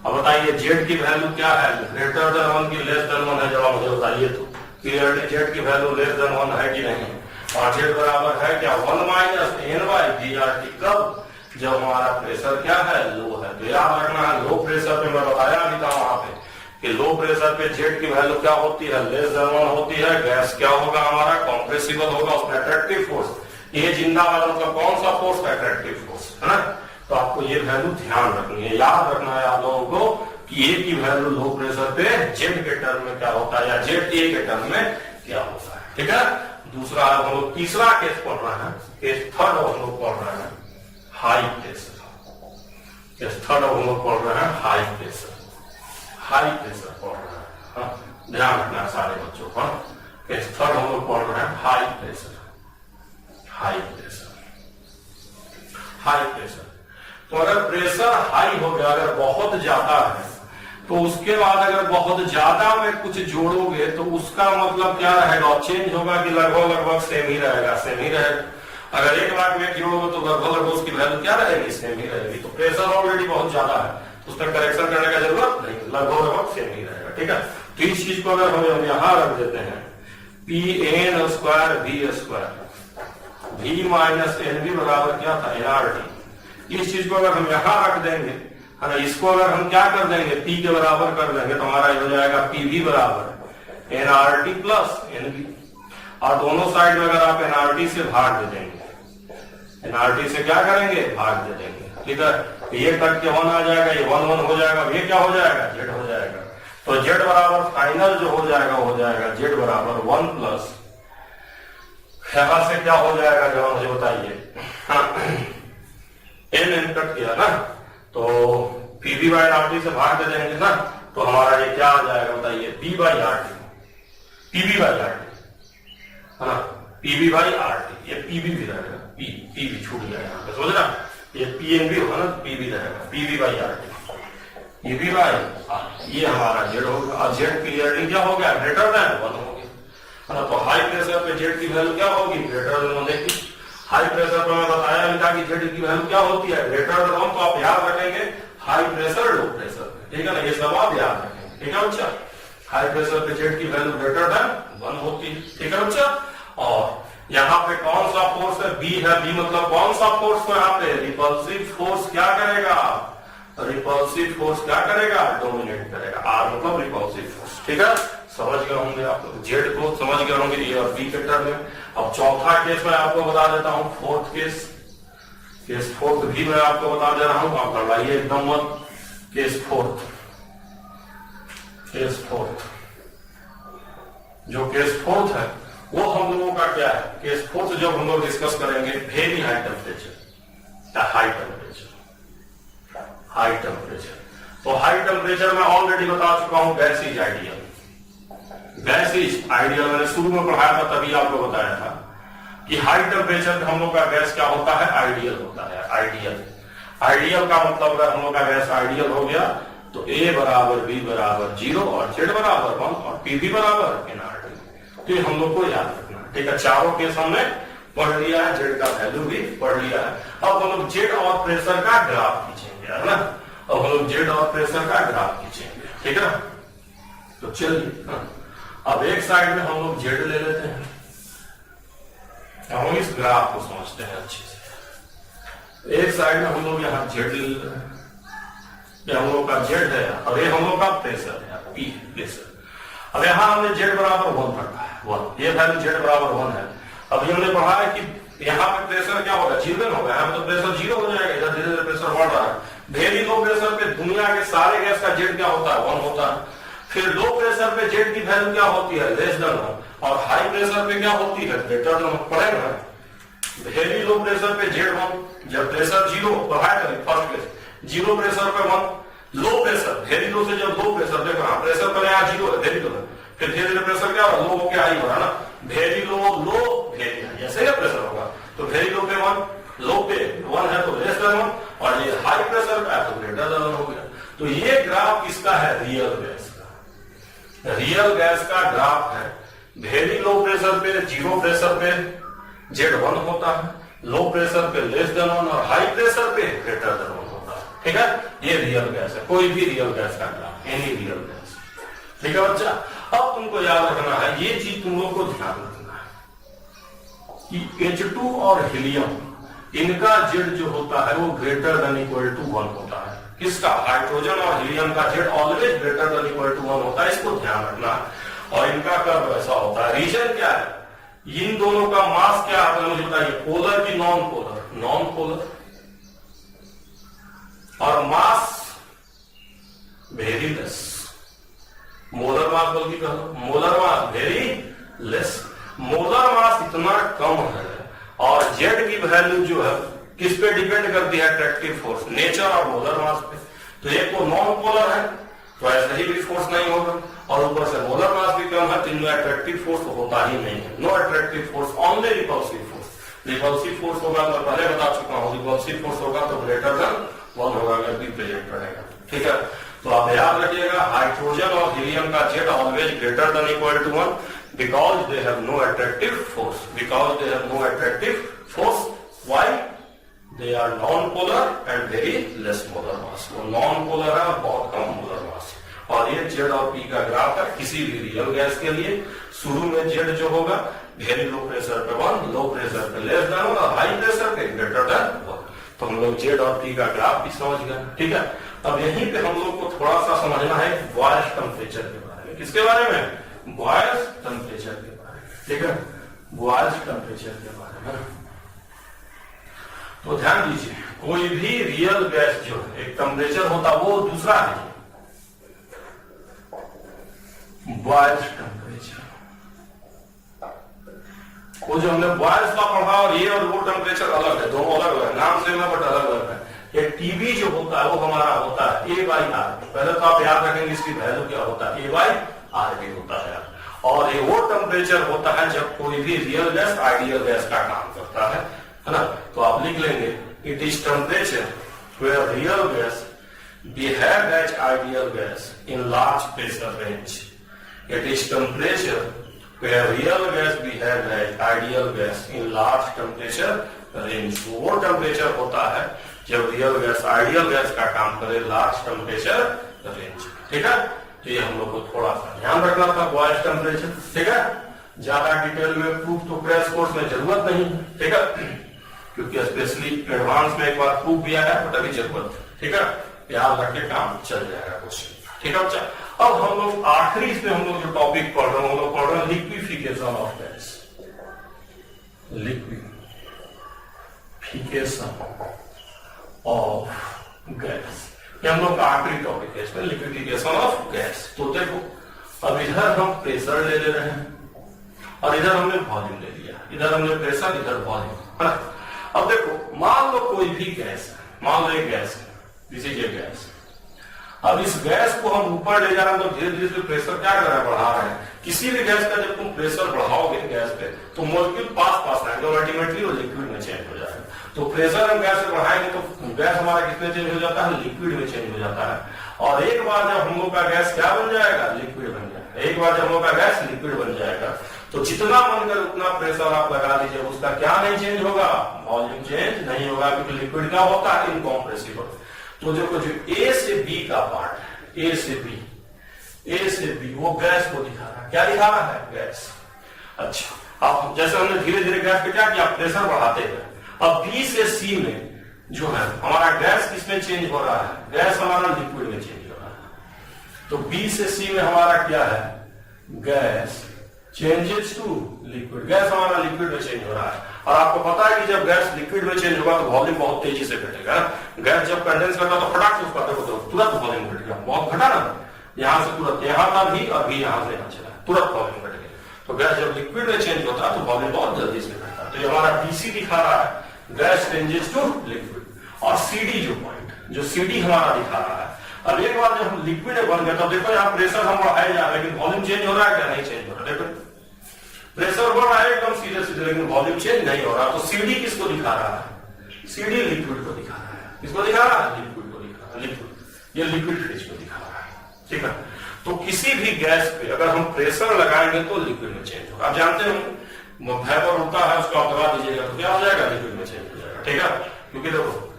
अब बताइए जेड की वैल्यू क्या है, ग्रेटर देन 1 की लेस देन 1 है, जवाब मुझे बताइए तो क्लियरली जेड की वैल्यू लेस देन 1 है कि नहीं। और जेड बराबर है क्या, 1 minus N by B R T, कब, जब हमारा प्रेशर क्या है, लो है। तो याद रखना है, लो प्रेशर पे मैं बताया भी था वहां पे कि लो प्रेशर पे जेड की वैल्यू क्या होती है, लेस देन 1 होती है। गैस क्या होगा हमारा, कॉम्प्रेसिबल होगा, उसमें अट्रैक्टिव फोर्स, ये जिंदा वाला मतलब कौन सा फोर्स, अट्रैक्टिव फोर्स है ना। तो आपको ये वैल्यू ध्यान रखनी है, याद रखना है आप लोगों को कि ए की वैल्यू लो प्रेशर पे जेड के टर्म में क्या होता है, या जेड ए के टर्म में क्या होता है, ठीक है। दूसरा हम लोग तीसरा केस पढ़ रहे हैं, केस थर्ड हम लोग पढ़ रहे हैं हाई प्रेशर। केस थर्ड हम लोग पढ़ रहे हैं हाई प्रेशर, हाई प्रेशर पढ़ रहे हैं, हाँ ध्यान रखना है सारे बच्चों को। केस थर्ड हम लोग पढ़ रहे हैं high pressure, high pressure, high pressure. तो अगर प्रेशर हाई हो गया, अगर बहुत ज्यादा है, तो उसके बाद अगर बहुत ज्यादा में कुछ जोड़ोगे तो उसका मतलब क्या रहेगा, चेंज होगा कि लगभग सेम ही रहेगा, सेम ही रहेगा। अगर 1 लाख में जोड़ोगे तो लगभग उसकी वैल्यू क्या रहेगी, सेम ही रहेगी। तो प्रेशर ऑलरेडी बहुत ज्यादा है, उसमें करेक्शन करने का जरूरत नहीं, लगभग सेम ही रहेगा, ठीक है। तो इस चीज को अगर हम यहां रख देते हैं, P N square V square V minus N B बराबर क्या था, एनआरटी। इस चीज को अगर हम यहां रख देंगे, है ना, इसको अगर हम क्या कर देंगे, पी के बराबर कर देंगे, तो हमारा हो जाएगा पी वी बराबर एनआरटी प्लस एन बी। और दोनों साइड में अगर आप एनआरटी से भाग दे देंगे, एनआरटी से क्या करेंगे, भाग दे देंगे, ठीक है। ये कट के 1 आ जाएगा, ये 1 1 हो जाएगा, ये क्या हो जाएगा, जेड हो जाएगा। तो जेड बराबर फाइनल जो हो जाएगा जेड बराबर 1 प्लस, यहां से क्या हो जाएगा, जब मुझे बताइए, एन कट किया ना, तो पीवी बाई आर टी से भाग दे देंगे ना, तो हमारा ये क्या आ जाएगा बताइए, P by R T, PV by R T, है ना, पीवी बाई आर टी। ये पीवी भी रहेगा, पीवी छूट गया यहाँ पे, समझ रहा, ये पीएनबी होगा ना, पीवी रहेगा, PV by R T, PV by R, ये हमारा जेड होगा। और जेड क्लियरली क्या हो गया, ग्रेटर देन 1 हो गया, है ना। तो हाई प्रेशर पे जेड की वैल्यू क्या होगी, ग्रेटर देन 1 देखिए। हाई प्रेशर पर मैं बताया भी था कि जेड की वैल्यू क्या होती है, ग्रेटर देन 1। तो आप याद रखेंगे हाई प्रेशर लो प्रेशर, ठीक है ना, ये सब आप याद रखेंगे, ठीक है बच्चा। हाई प्रेशर पे जेड की वैल्यू ग्रेटर देन 1 होती है, ठीक है बच्चा। और यहाँ पे कौन सा फोर्स है, बी है, बी मतलब कौन सा फोर्स है, यहाँ पे रिपल्सिव फोर्स क्या करेगा, रिपल्सिव फोर्स क्या करेगा, डोमिनेट करेगा। आर मतलब रिपल्सिव फोर्स, ठीक है, समझ गए होंगे आप लोग, जेड को समझ गए होंगे ए और बी के टर्म में। अब चौथा केस मैं आपको बता देता हूं, फोर्थ केस, केस फोर्थ भी मैं आपको बता दे रहा हूं, आप करवाइए एकदम मत। केस फोर्थ, केस फोर्थ, जो केस फोर्थ है वो हम लोगों का क्या है, केस फोर्थ जब हम लोग डिस्कस करेंगे, वेरी हाई टेम्परेचर या हाई टेम्परेचर, हाई टेम्परेचर। तो हाई टेम्परेचर में ऑलरेडी बता चुका हूं, gas is ideal, gas is ideal, मैंने शुरू में पढ़ाया था, तभी आपको बताया था कि हाई टेम्परेचर पे हम लोग का गैस क्या होता है, आइडियल होता है, आइडियल। आइडियल का मतलब अगर हम लोग का गैस आइडियल हो गया तो ए बराबर बी बराबर 0 और जेड बराबर 1 और पी भी बराबर एनआरटी। तो ये हम लोग को याद रखना, ठीक है। चारों केस हमने पढ़ लिया है, जेड का वैल्यू भी पढ़ लिया है। अब हम लोग जेड और प्रेशर का ग्राफ खींचेंगे, है ना। अब हम लोग जेड और प्रेशर का ग्राफ खींचेंगे, ठीक है। तो चलिए अब एक साइड में हम लोग जेड ले लेते हैं, हम इस ग्राफ को समझते हैं अच्छे से। एक साइड में हम लोग यहाँ जेड ले लेते हैं, ये हम लोग का जेड है और ये हम लोग का प्रेशर है, पी प्रेशर। अब यहाँ हमने जेड बराबर 1 रखा है, 1, ये वैल्यू जेड बराबर 1 है। अभी हमने पढ़ा है कि यहाँ पे प्रेशर क्या होगा, 0 होगा, यहाँ पे तो प्रेशर 0 हो जाएगा, इधर धीरे धीरे प्रेशर बढ़ रहा है। वेरी लो प्रेशर पे दुनिया के सारे गैस का जेड क्या होता है, 1 होता है। फिर लो प्रेशर पे जेड की वैल्यू क्या होती है, लेस देन 1, और हाई प्रेशर पे क्या होती है, ग्रेटर देन 1 पड़ेगा। वेरी लो प्रेशर पे जेड 1, जब प्रेशर 0 पढ़ाया करें फर्स्ट केस, 0 प्रेशर पे 1, लो प्रेशर वेरी लो से जब लो प्रेशर, देखो हाँ प्रेशर पहले यहाँ 0 है, वेरी लो है, फिर धीरे धीरे प्रेशर क्या होगा, लो होकर हाई हो रहा है ना, वेरी लो लो वेरी हाई, ऐसे ही प्रेशर होगा। तो वेरी लो पे 1, लो पे 1 है तो लेस देन 1, और ये हाई प्रेशर पे है तो ग्रेटर देन 1 हो गया। तो ये ग्राफ किसका है, रियल गैस का, रियल गैस का ग्राफ है। वेरी लो प्रेशर पे 0 प्रेशर पे जेड 1 होता है, लो प्रेशर पे लेस देन 1, और हाई प्रेशर पे ग्रेटर देन 1 होता है, ठीक है। ये रियल गैस है, कोई भी रियल गैस का ग्राफ, एनी रियल गैस, ठीक है बच्चा। अब तुमको याद रखना है, ये चीज तुम लोग को ध्यान रखना है कि H2 और हीलियम, इनका जेड जो होता है वो ग्रेटर देन इक्वल टू 1 होता है। किसका, हाइड्रोजन और हीलियम का Z always greater than equal to 1 होता है, इसको ध्यान रखना है। और इनका कर्व ऐसा होता है। रीजन क्या है, इन दोनों का मास क्या है मुझे बताइए, पोलर की नॉन पोलर, नॉन पोलर, और मास वेरी लेस, मोलर मास बल्कि कहो, molar mass vary less. Molar मास इतना कम है और जेड की वैल्यू जो है किस पे डिपेंड करती है, अट्रैक्टिव फोर्स, नेचर और मोलर मास पे। तो एक को नॉन पोलर है तो ऐसा ही भी फोर्स नहीं होगा, और ऊपर से मोलर मास भी कम है तो इनमें अट्रैक्टिव फोर्स होता ही नहीं है। No attractive force, only repulsive force. Repulsive force होगा तो पहले बता चुका हूं, रिपल्सिव फोर्स होगा तो ग्रेटर देन 1 होगा अगर भी प्रेजेंट रहेगा, ठीक है। तो आप याद रखिएगा, हाइड्रोजन और हीलियम का Z always greater than equal to 1 because they have no attractive force, because they have no attractive force. Why, they are non polar and very less molar mass. वो नॉन पोलर है और बहुत कम molar mass. और ये Z और P का graph है किसी भी रियल गैस के लिए। शुरू में जेड जो होगा वेरी लो प्रेशर पे 1, लो प्रेशर पे लेस देन 1, और हाई प्रेशर पे ग्रेटर देन 1। तो हम लोग जेड और पी का ग्राफ भी समझ गए, ठीक है। अब यहीं पे हम लोग को थोड़ा सा समझना है बॉयल्स टेम्परेचर के बारे में। किसके बारे में, बॉयल्स टेम्परेचर के बारे में, ठीक है, बॉयल्स टेम्परेचर के बारे में। तो ध्यान दीजिए, कोई भी रियल गैस जो एक टेम्परेचर होता वो दूसरा है, बॉयल्स टेम्परेचर। वो जो हमने बॉयल्स का पढ़ा, और ये और वो टेम्परेचर अलग है, दोनों अलग है, नाम सेम है बट अलग अलग है। ये टीबी जो होता है वो हमारा होता है A/R। पहले तो आप याद रखेंगे इसकी वैल्यू क्या होता है, A/RB होता है। और ये वो टेम्परेचर होता है जब कोई भी रियल गैस आइडियल गैस का काम करता है ना। तो आप लिख लेंगे, it is temperature where real gas behave as ideal gas in large pressure range. It is temperature where real gas behave as ideal gas in large temperature range। वो टेम्परेचर होता है जब रियल गैस आइडियल गैस का काम करे large temperature range, ठीक है। तो ये हम लोग को थोड़ा सा ध्यान रखना था बॉयल्स टेम्परेचर, ठीक है। ज्यादा डिटेल में प्रूफ तो क्रैश कोर्स में जरूरत नहीं, ठीक है, क्योंकि स्पेशली एडवांस में एक बार प्रूफ भी आया बट अभी जरूरत, ठीक है। याद रख के काम चल जाएगा क्वेश्चन, ठीक है बच्चा। अब हम लोग आखिरी इसमें हम लोग जो टॉपिक पढ़ रहे हैं, हम लोग पढ़ रहे हैं liquefaction of gas. Liquefaction of gas, ये हम लोग का आखिरी टॉपिक है इसमें, लिक्विफिकेशन ऑफ गैस। तो देखो, अब इधर हम प्रेशर ले रहे हैं और इधर हमने वॉल्यूम ले लिया, इधर हमने प्रेशर, इधर वॉल्यूम, है ना। अब देखो, मान लो कोई भी गैस है, मान लो एक गैस है, दिस इज ए गैस। अब इस गैस को हम ऊपर ले जा रहे हैं तो धीरे धीरे प्रेशर क्या कर रहा है, बढ़ा रहे हैं। किसी भी गैस का जब तुम प्रेशर बढ़ाओगे गैस पे तो मॉलिक्यूल पास आएंगे और अल्टीमेटली वो लिक्विड में चेंज हो जाएगा। तो प्रेशर हम गैस से बढ़ाएंगे तो गैस हमारा किसमें चेंज हो जाता है, लिक्विड में चेंज हो जाता है। और एक बार जब हम लोग का गैस क्या बन जाएगा, लिक्विड बन जाएगा। एक बार जब हम लोग का गैस लिक्विड बन जाएगा तो जितना मन करे उतना प्रेशर आप लगा दीजिए, उसका क्या नहीं चेंज होगा, वॉल्यूम चेंज नहीं होगा, क्योंकि लिक्विड का होता है इनकॉम्प्रेसिबल। तो जो ए से बी का पार्ट है, ए से बी वो गैस को दिखा रहा है। क्या दिखा रहा है, गैस। अच्छा, अब जैसे हमने धीरे धीरे गैस पे क्या किया, प्रेशर बढ़ाते हैं। अब बी से सी में जो है हमारा गैस किसमें चेंज हो रहा है, गैस हमारा लिक्विड में चेंज हो रहा है। तो बी से सी में हमारा क्या है, gas changes to liquid, gas हमारा लिक्विड में चेंज हो रहा है। और आपको पता है कि जब गैस लिक्विड में चेंज होगा तो वॉल्यूम बहुत तेजी से घटेगा। गैस जब कंडेंस करता तो फटाक से उसका देखो तुरंत वॉल्यूम घट गया, बहुत घटा ना, यहां से तुरंत यहां था भी और भी यहां से यहां चला, तुरंत वॉल्यूम घट गया। तो गैस जब लिक्विड में चेंज होता है तो वॉल्यूम बहुत जल्दी से घटता है। तो ये हमारा बीसी दिखा रहा है, गैस चेंजेस टू लिक्विड। और सीडी जो पॉइंट, जो सीडी हमारा दिखा रहा है, अब एक बार जब हम लिक्विड में बन गया तो देखो यहाँ प्रेशर हम बढ़ाए जा रहे हैं, लेकिन वॉल्यूम चेंज हो रहा है क्या, नहीं चेंज हो रहा। देखो प्रेशर बढ़ रहा है एकदम सीधे सीधे, लेकिन वॉल्यूम चेंज नहीं हो रहा। तो सीडी किसको दिखा रहा है, सीडी लिक्विड को दिखा रहा है। किसको दिखा रहा है, लिक्विड को दिखा रहा है, लिक्विड, ये लिक्विड फेज को दिखा रहा है। ठीक है, तो किसी भी गैस पे अगर हम प्रेशर लगाएंगे तो लिक्विड में चेंज होगा। आप जानते हैं वेपर होता है, उसको आप दबा दीजिएगा तो क्या हो जाएगा, लिक्विड में चेंज हो जाएगा। ठीक है, क्योंकि देखो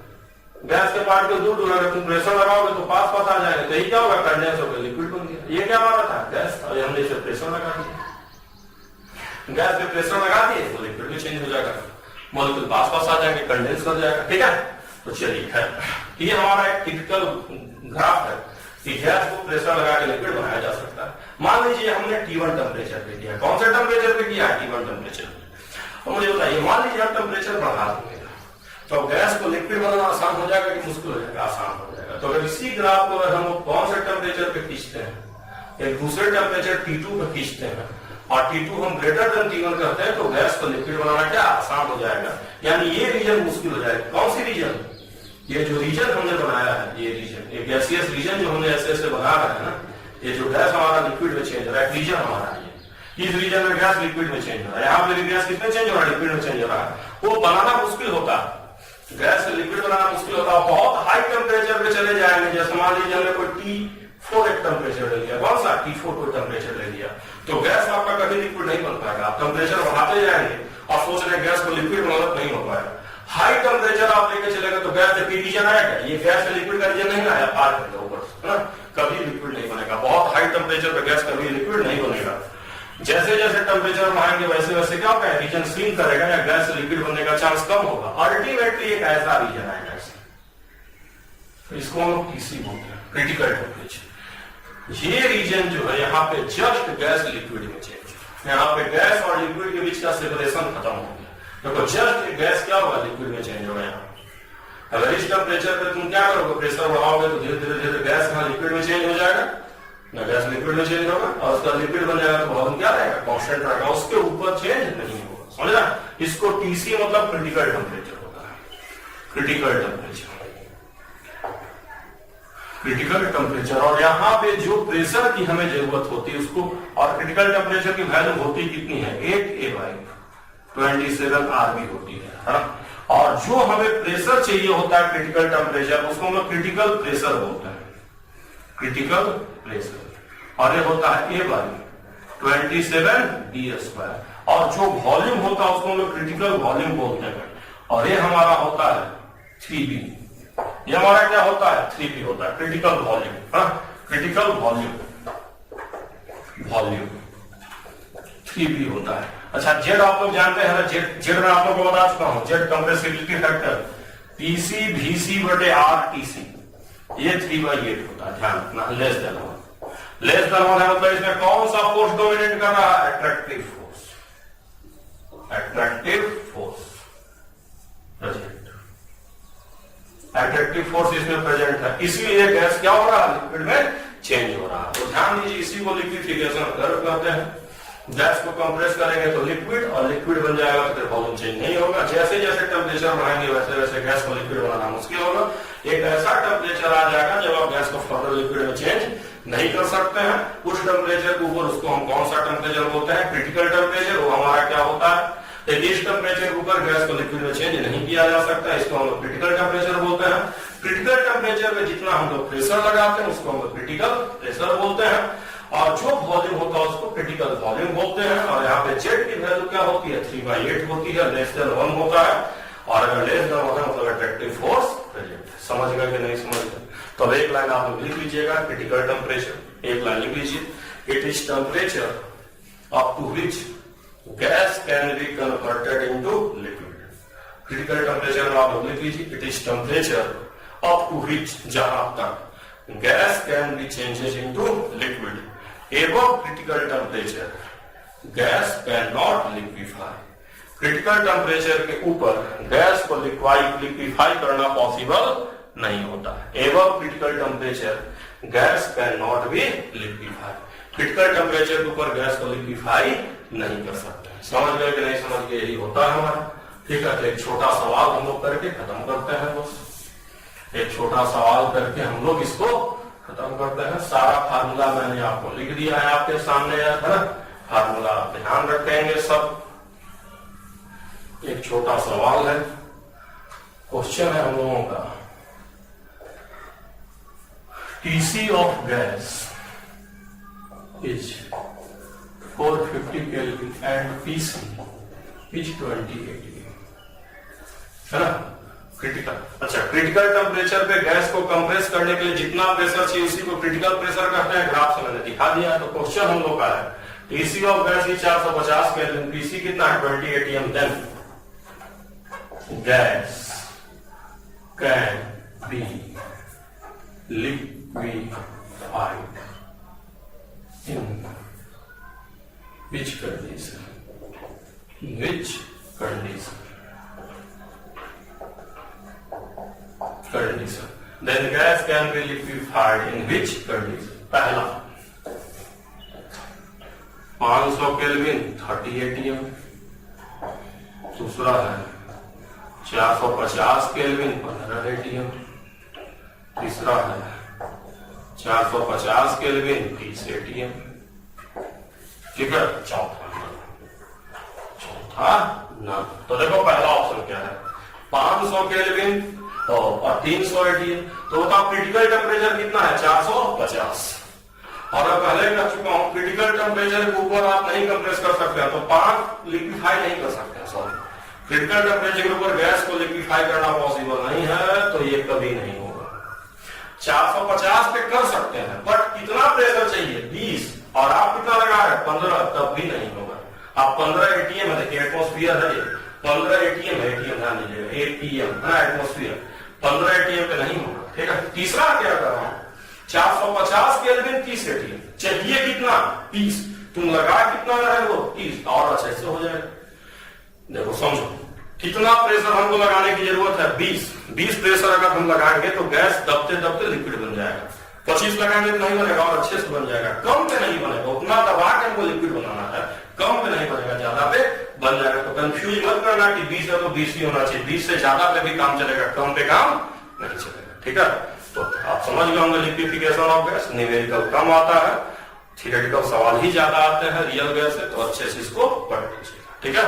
गैस के पार्ट को दूर दूर अगर तुम प्रेशर लगाओगे तो पास पास आ जाएगा, तो ये क्या होगा, कंडेंस होकर लिक्विड बन गया। ये क्या हमारा था, गैस, और हमने इसे प्रेशर लगा दिया, गैस पे प्रेशर लगा दिए तो लिक्विड में चेंज हो जाएगा, मॉलिक्यूल पास पास आ जाएंगे, कंडेंस कर जाएगा। ठीक है, तो चलिए है, ये हमारा एक टिपिकल ग्राफ है कि गैस को प्रेशर लगा के लिक्विड बनाया जा सकता है। मान लीजिए हमने T1 टेम्परेचर पे किया, कौन से टेम्परेचर पे किया, T1 टेम्परेचर पे। और मुझे बताइए, मान लीजिए हम टेम्परेचर बढ़ा देंगे तो गैस को लिक्विड बनाना आसान हो जाएगा कि मुश्किल हो जाएगा, आसान हो जाएगा। तो अगर इसी ग्राफ को हम कौन से टेम्परेचर पे खींचते हैं, एक दूसरे टेम्परेचर T2 पे खींचते हैं और T2 हम ग्रेटर देन T1 करते हैं तो गैस को लिक्विड बनाना क्या आसान हो जाएगा। यानी ये रीजन मुश्किल हो जाएगा। कौन सी रीजन, ये जो रीजन हमने बनाया है, ये रीजन, ये गैसियस रीजन जो हमने ऐसे ऐसे बना रहे हैं ना, ये जो गैस हमारा लिक्विड में चेंज हो रहा है, रीजन हमारा है, इस रीजन में गैस लिक्विड में चेंज हो रहा है, यहाँ पे गैस कितने चेंज हो रहा है, लिक्विड में चेंज हो रहा है। वो बनाना मुश्किल होता है, गैस से लिक्विड बनाना मुश्किल होता है, बहुत हाई टेम्परेचर पे चले जाएंगे। जैसे मान लीजिए हमने कोई T4 एक टेम्परेचर ले लिया, कौन सा T4 को टेम्परेचर ले लिया, तो गैस आपका कभी लिक्विड नहीं बन पाएगा। आप टेम्परेचर बढ़ाते जाएंगे और सोच रहे गैस को लिक्विड बनाना नहीं हो पाएगा। हाई टेम्परेचर आप लेके चलेगा तो गैस से रीजन आएगा, ये गैस से लिक्विड का रीजन नहीं आया, पार कर दो ऊपर, है ना, कभी लिक्विड नहीं बनेगा। बहुत हाई टेम्परेचर पे गैस कभी लिक्विड नहीं बनेगा। जैसे जैसे टेम्परेचर बढ़ाएंगे वैसे वैसे क्या होगा, रीजन स्विंग करेगा या गैस से लिक्विड बनने का चांस कम होगा। अल्टीमेटली एक ऐसा रीजन आएगा, तो इसको हम लोग टीसी बोलते हैं, क्रिटिकल टेम्परेचर। ये रीजन जो है यहाँ पे जस्ट गैस लिक्विड में चेंज, यहाँ पे गैस और लिक्विड के बीच का सेपरेशन खत्म हो गया। देखो जस्ट गैस क्या होगा, लिक्विड में चेंज होगा। यहाँ अगर इस टेम्परेचर पे तुम क्या करोगे, प्रेशर बढ़ाओगे तो धीरे धीरे धीरे गैस यहाँ लिक्विड में चेंज हो जाएगा, ना गैस लिक्विड में चेंज होगा और उसका लिक्विड बन जाएगा तो वॉल्यूम क्या रहेगा, कांस्टेंट रहेगा, उसके ऊपर चेंज नहीं होगा। समझ रहा, इसको टीसी मतलब क्रिटिकल टेम्परेचर होता है, क्रिटिकल टेम्परेचर, क्रिटिकल टेम्परेचर। और यहाँ पे जो प्रेशर की हमें जरूरत होती है उसको, और क्रिटिकल टेम्परेचर की वैल्यू होती कितनी है, 8A/27 RB होती है। और जो हमें प्रेशर चाहिए होता है क्रिटिकल टेम्परेचर, उसको हम क्रिटिकल प्रेशर बोलते हैं, क्रिटिकल प्रेशर। और ये होता है A/27D²। और जो वॉल्यूम होता है उसको हम क्रिटिकल वॉल्यूम बोलते हैं। और ये हमारा होता है 3B। ये हमारा क्या होता है, 3B होता है, critical volume. Critical volume, volume 3B होता है। अच्छा, जेड आप लोग जानते हैं, जेड में आप लोग को बता चुका हूं, जेड कंप्रेसिबिलिटी फैक्टर PC/VC/RTC, ये 3/8 होता है। ध्यान रखना, लेस देन 1। लेस देन 1 है मतलब इसमें कौन सा फोर्स डोमिनेट कर रहा है, attractive force, attractive force present, attractive force इसमें प्रेजेंट है, इसीलिए गैस क्या हो रहा है, लिक्विड में चेंज हो रहा है। तो ध्यान दीजिए, इसी को लिक्विफिकेशन कर्व कहते हैं। गैस को कंप्रेस करेंगे तो लिक्विड, और लिक्विड बन जाएगा तो फिर वॉल्यूम चेंज नहीं होगा। जैसे जैसे टेम्परेचर बढ़ाएंगे वैसे वैसे गैस को लिक्विड बनाना मुश्किल होगा। एक ऐसा टेम्परेचर आ जाएगा जब आप गैस को फर्दर लिक्विड में चेंज नहीं कर सकते हैं। उस टेम्परेचर के ऊपर उसको हम कौन सा टेम्परेचर बोलते हैं, क्रिटिकल टेम्परेचर। वो हमारा क्या होता है, इस टेम्परेचर के ऊपर गैस को लिक्विड में चेंज नहीं किया जा सकता, इसको हम लोग क्रिटिकल टेम्परेचर बोलते हैं। क्रिटिकल टेम्परेचर में जितना हम लोग प्रेशर लगाते हैं उसको हम लोग क्रिटिकल प्रेशर बोलते हैं। और जो वॉल्यूम होता है उसको क्रिटिकल वॉल्यूम बोलते हैं। और यहाँ पे जेड की वैल्यू क्या होती है, 3/8 होती है, लेस देन 1 होता है। और अगर लेस देन 1 है मतलब अट्रैक्टिव फोर्स प्रेजेंट है। समझ गए कि नहीं समझ गए? तो एक लाइन आप लोग लिख लीजिएगा, क्रिटिकल टेम्परेचर, एक लाइन लिख लीजिए, it is temperature up to which gas can be converted into liquid. Critical temperature में आप लोग लिख लीजिए, it is temperature up to which, जहां तक gas can be changes into liquid. Above critical temperature gas can not liquefy. Critical temperature के ऊपर gas को लिक्विफाई करना पॉसिबल नहीं होता है। Above critical temperature gas can not be liquefy. Critical temperature के ऊपर गैस को लिक्विफाई नहीं कर सकते। समझ गए कि नहीं समझ गए? यही होता है हमारा। ठीक है, तो एक छोटा सवाल हम लोग करके खत्म करते हैं। बस एक छोटा सवाल करके हम लोग इसको खत्म करते हैं। सारा फार्मूला मैंने आपको लिख दिया है आपके सामने, है ना? फार्मूला आप ध्यान रखेंगे सब। एक छोटा सवाल है, क्वेश्चन है हम लोगों का, TC of gas is 450 Kelvin and PC is 20 atm, है ना? क्रिटिकल। अच्छा, क्रिटिकल टेम्परेचर पे गैस को कंप्रेस करने के लिए जितना प्रेशर चाहिए उसी को क्रिटिकल प्रेशर कहते हैं। ग्राफ से मैंने दिखा दिया है। तो क्वेश्चन हम लोग का है, TC of gas is 450 kelvin, PC कितना है 20 atm, then gas can be liquefied in which condition? Which condition? Condition. Then gas can be liquefied in which condition? पहला 500 केल्विन 30 atm, दूसरा है 450 केल्विन 15 atm, तीसरा है 450 केल्विन 30 atm। ठीक है, चौथा ना। तो देखो पहला ऑप्शन क्या है, 500 केल्विन और 300 atm। तो बताओ क्रिटिकल टेम्परेचर कितना है, 450। और मैं पहले कह चुका हूं क्रिटिकल टेम्परेचर के ऊपर आप नहीं कंप्रेस कर सकते हैं, तो 5 लिक्विफाई नहीं कर सकते। सॉरी, क्रिटिकल टेम्परेचर के ऊपर गैस को लिक्विफाई करना पॉसिबल नहीं है, तो ये कभी नहीं होगा। 450 पे कर सकते हैं, बट कितना प्रेशर चाहिए, 20, और आप कितना लगा रहे हैं 15, तब भी नहीं होगा। आप 15 atm है, देखिए एटमोस्फियर है, 15 atm है, atm ध्यान दीजिएगा, atm है एटमोस्फियर, 15 atm पे नहीं होगा। ठीक है, तीसरा क्या कर रहा हूं, 450 केल्विन 30 atm, चाहिए कितना 30, तुम लगा कितना रहे हो 30, और अच्छे से हो जाएगा। देखो समझो, कितना प्रेशर हमको लगाने की जरूरत है, 20 प्रेशर अगर हम लगाएंगे तो गैस दबते दबते लिक्विड बन जाएगा। 25 लगाएंगे तो नहीं बनेगा और अच्छे से बन जाएगा। कम पे नहीं बनेगा, उतना दबा के हमको लिक्विड बनाना है, कम पे नहीं बनेगा, ज्यादा पे बन जाएगा। तो कंफ्यूज मत करना कि 20 है तो 20 ही होना चाहिए, 20 से ज्यादा पे भी काम चलेगा, कम पे काम नहीं चलेगा। ठीक है, तो आप समझ गए होंगे लिक्विफिकेशन ऑफ गैस। न्यूमेरिकल कम आता है, थियोरेटिकल सवाल ही ज्यादा आते हैं, रियल गैस है, तो अच्छे से इसको पढ़ लीजिएगा। ठीक है।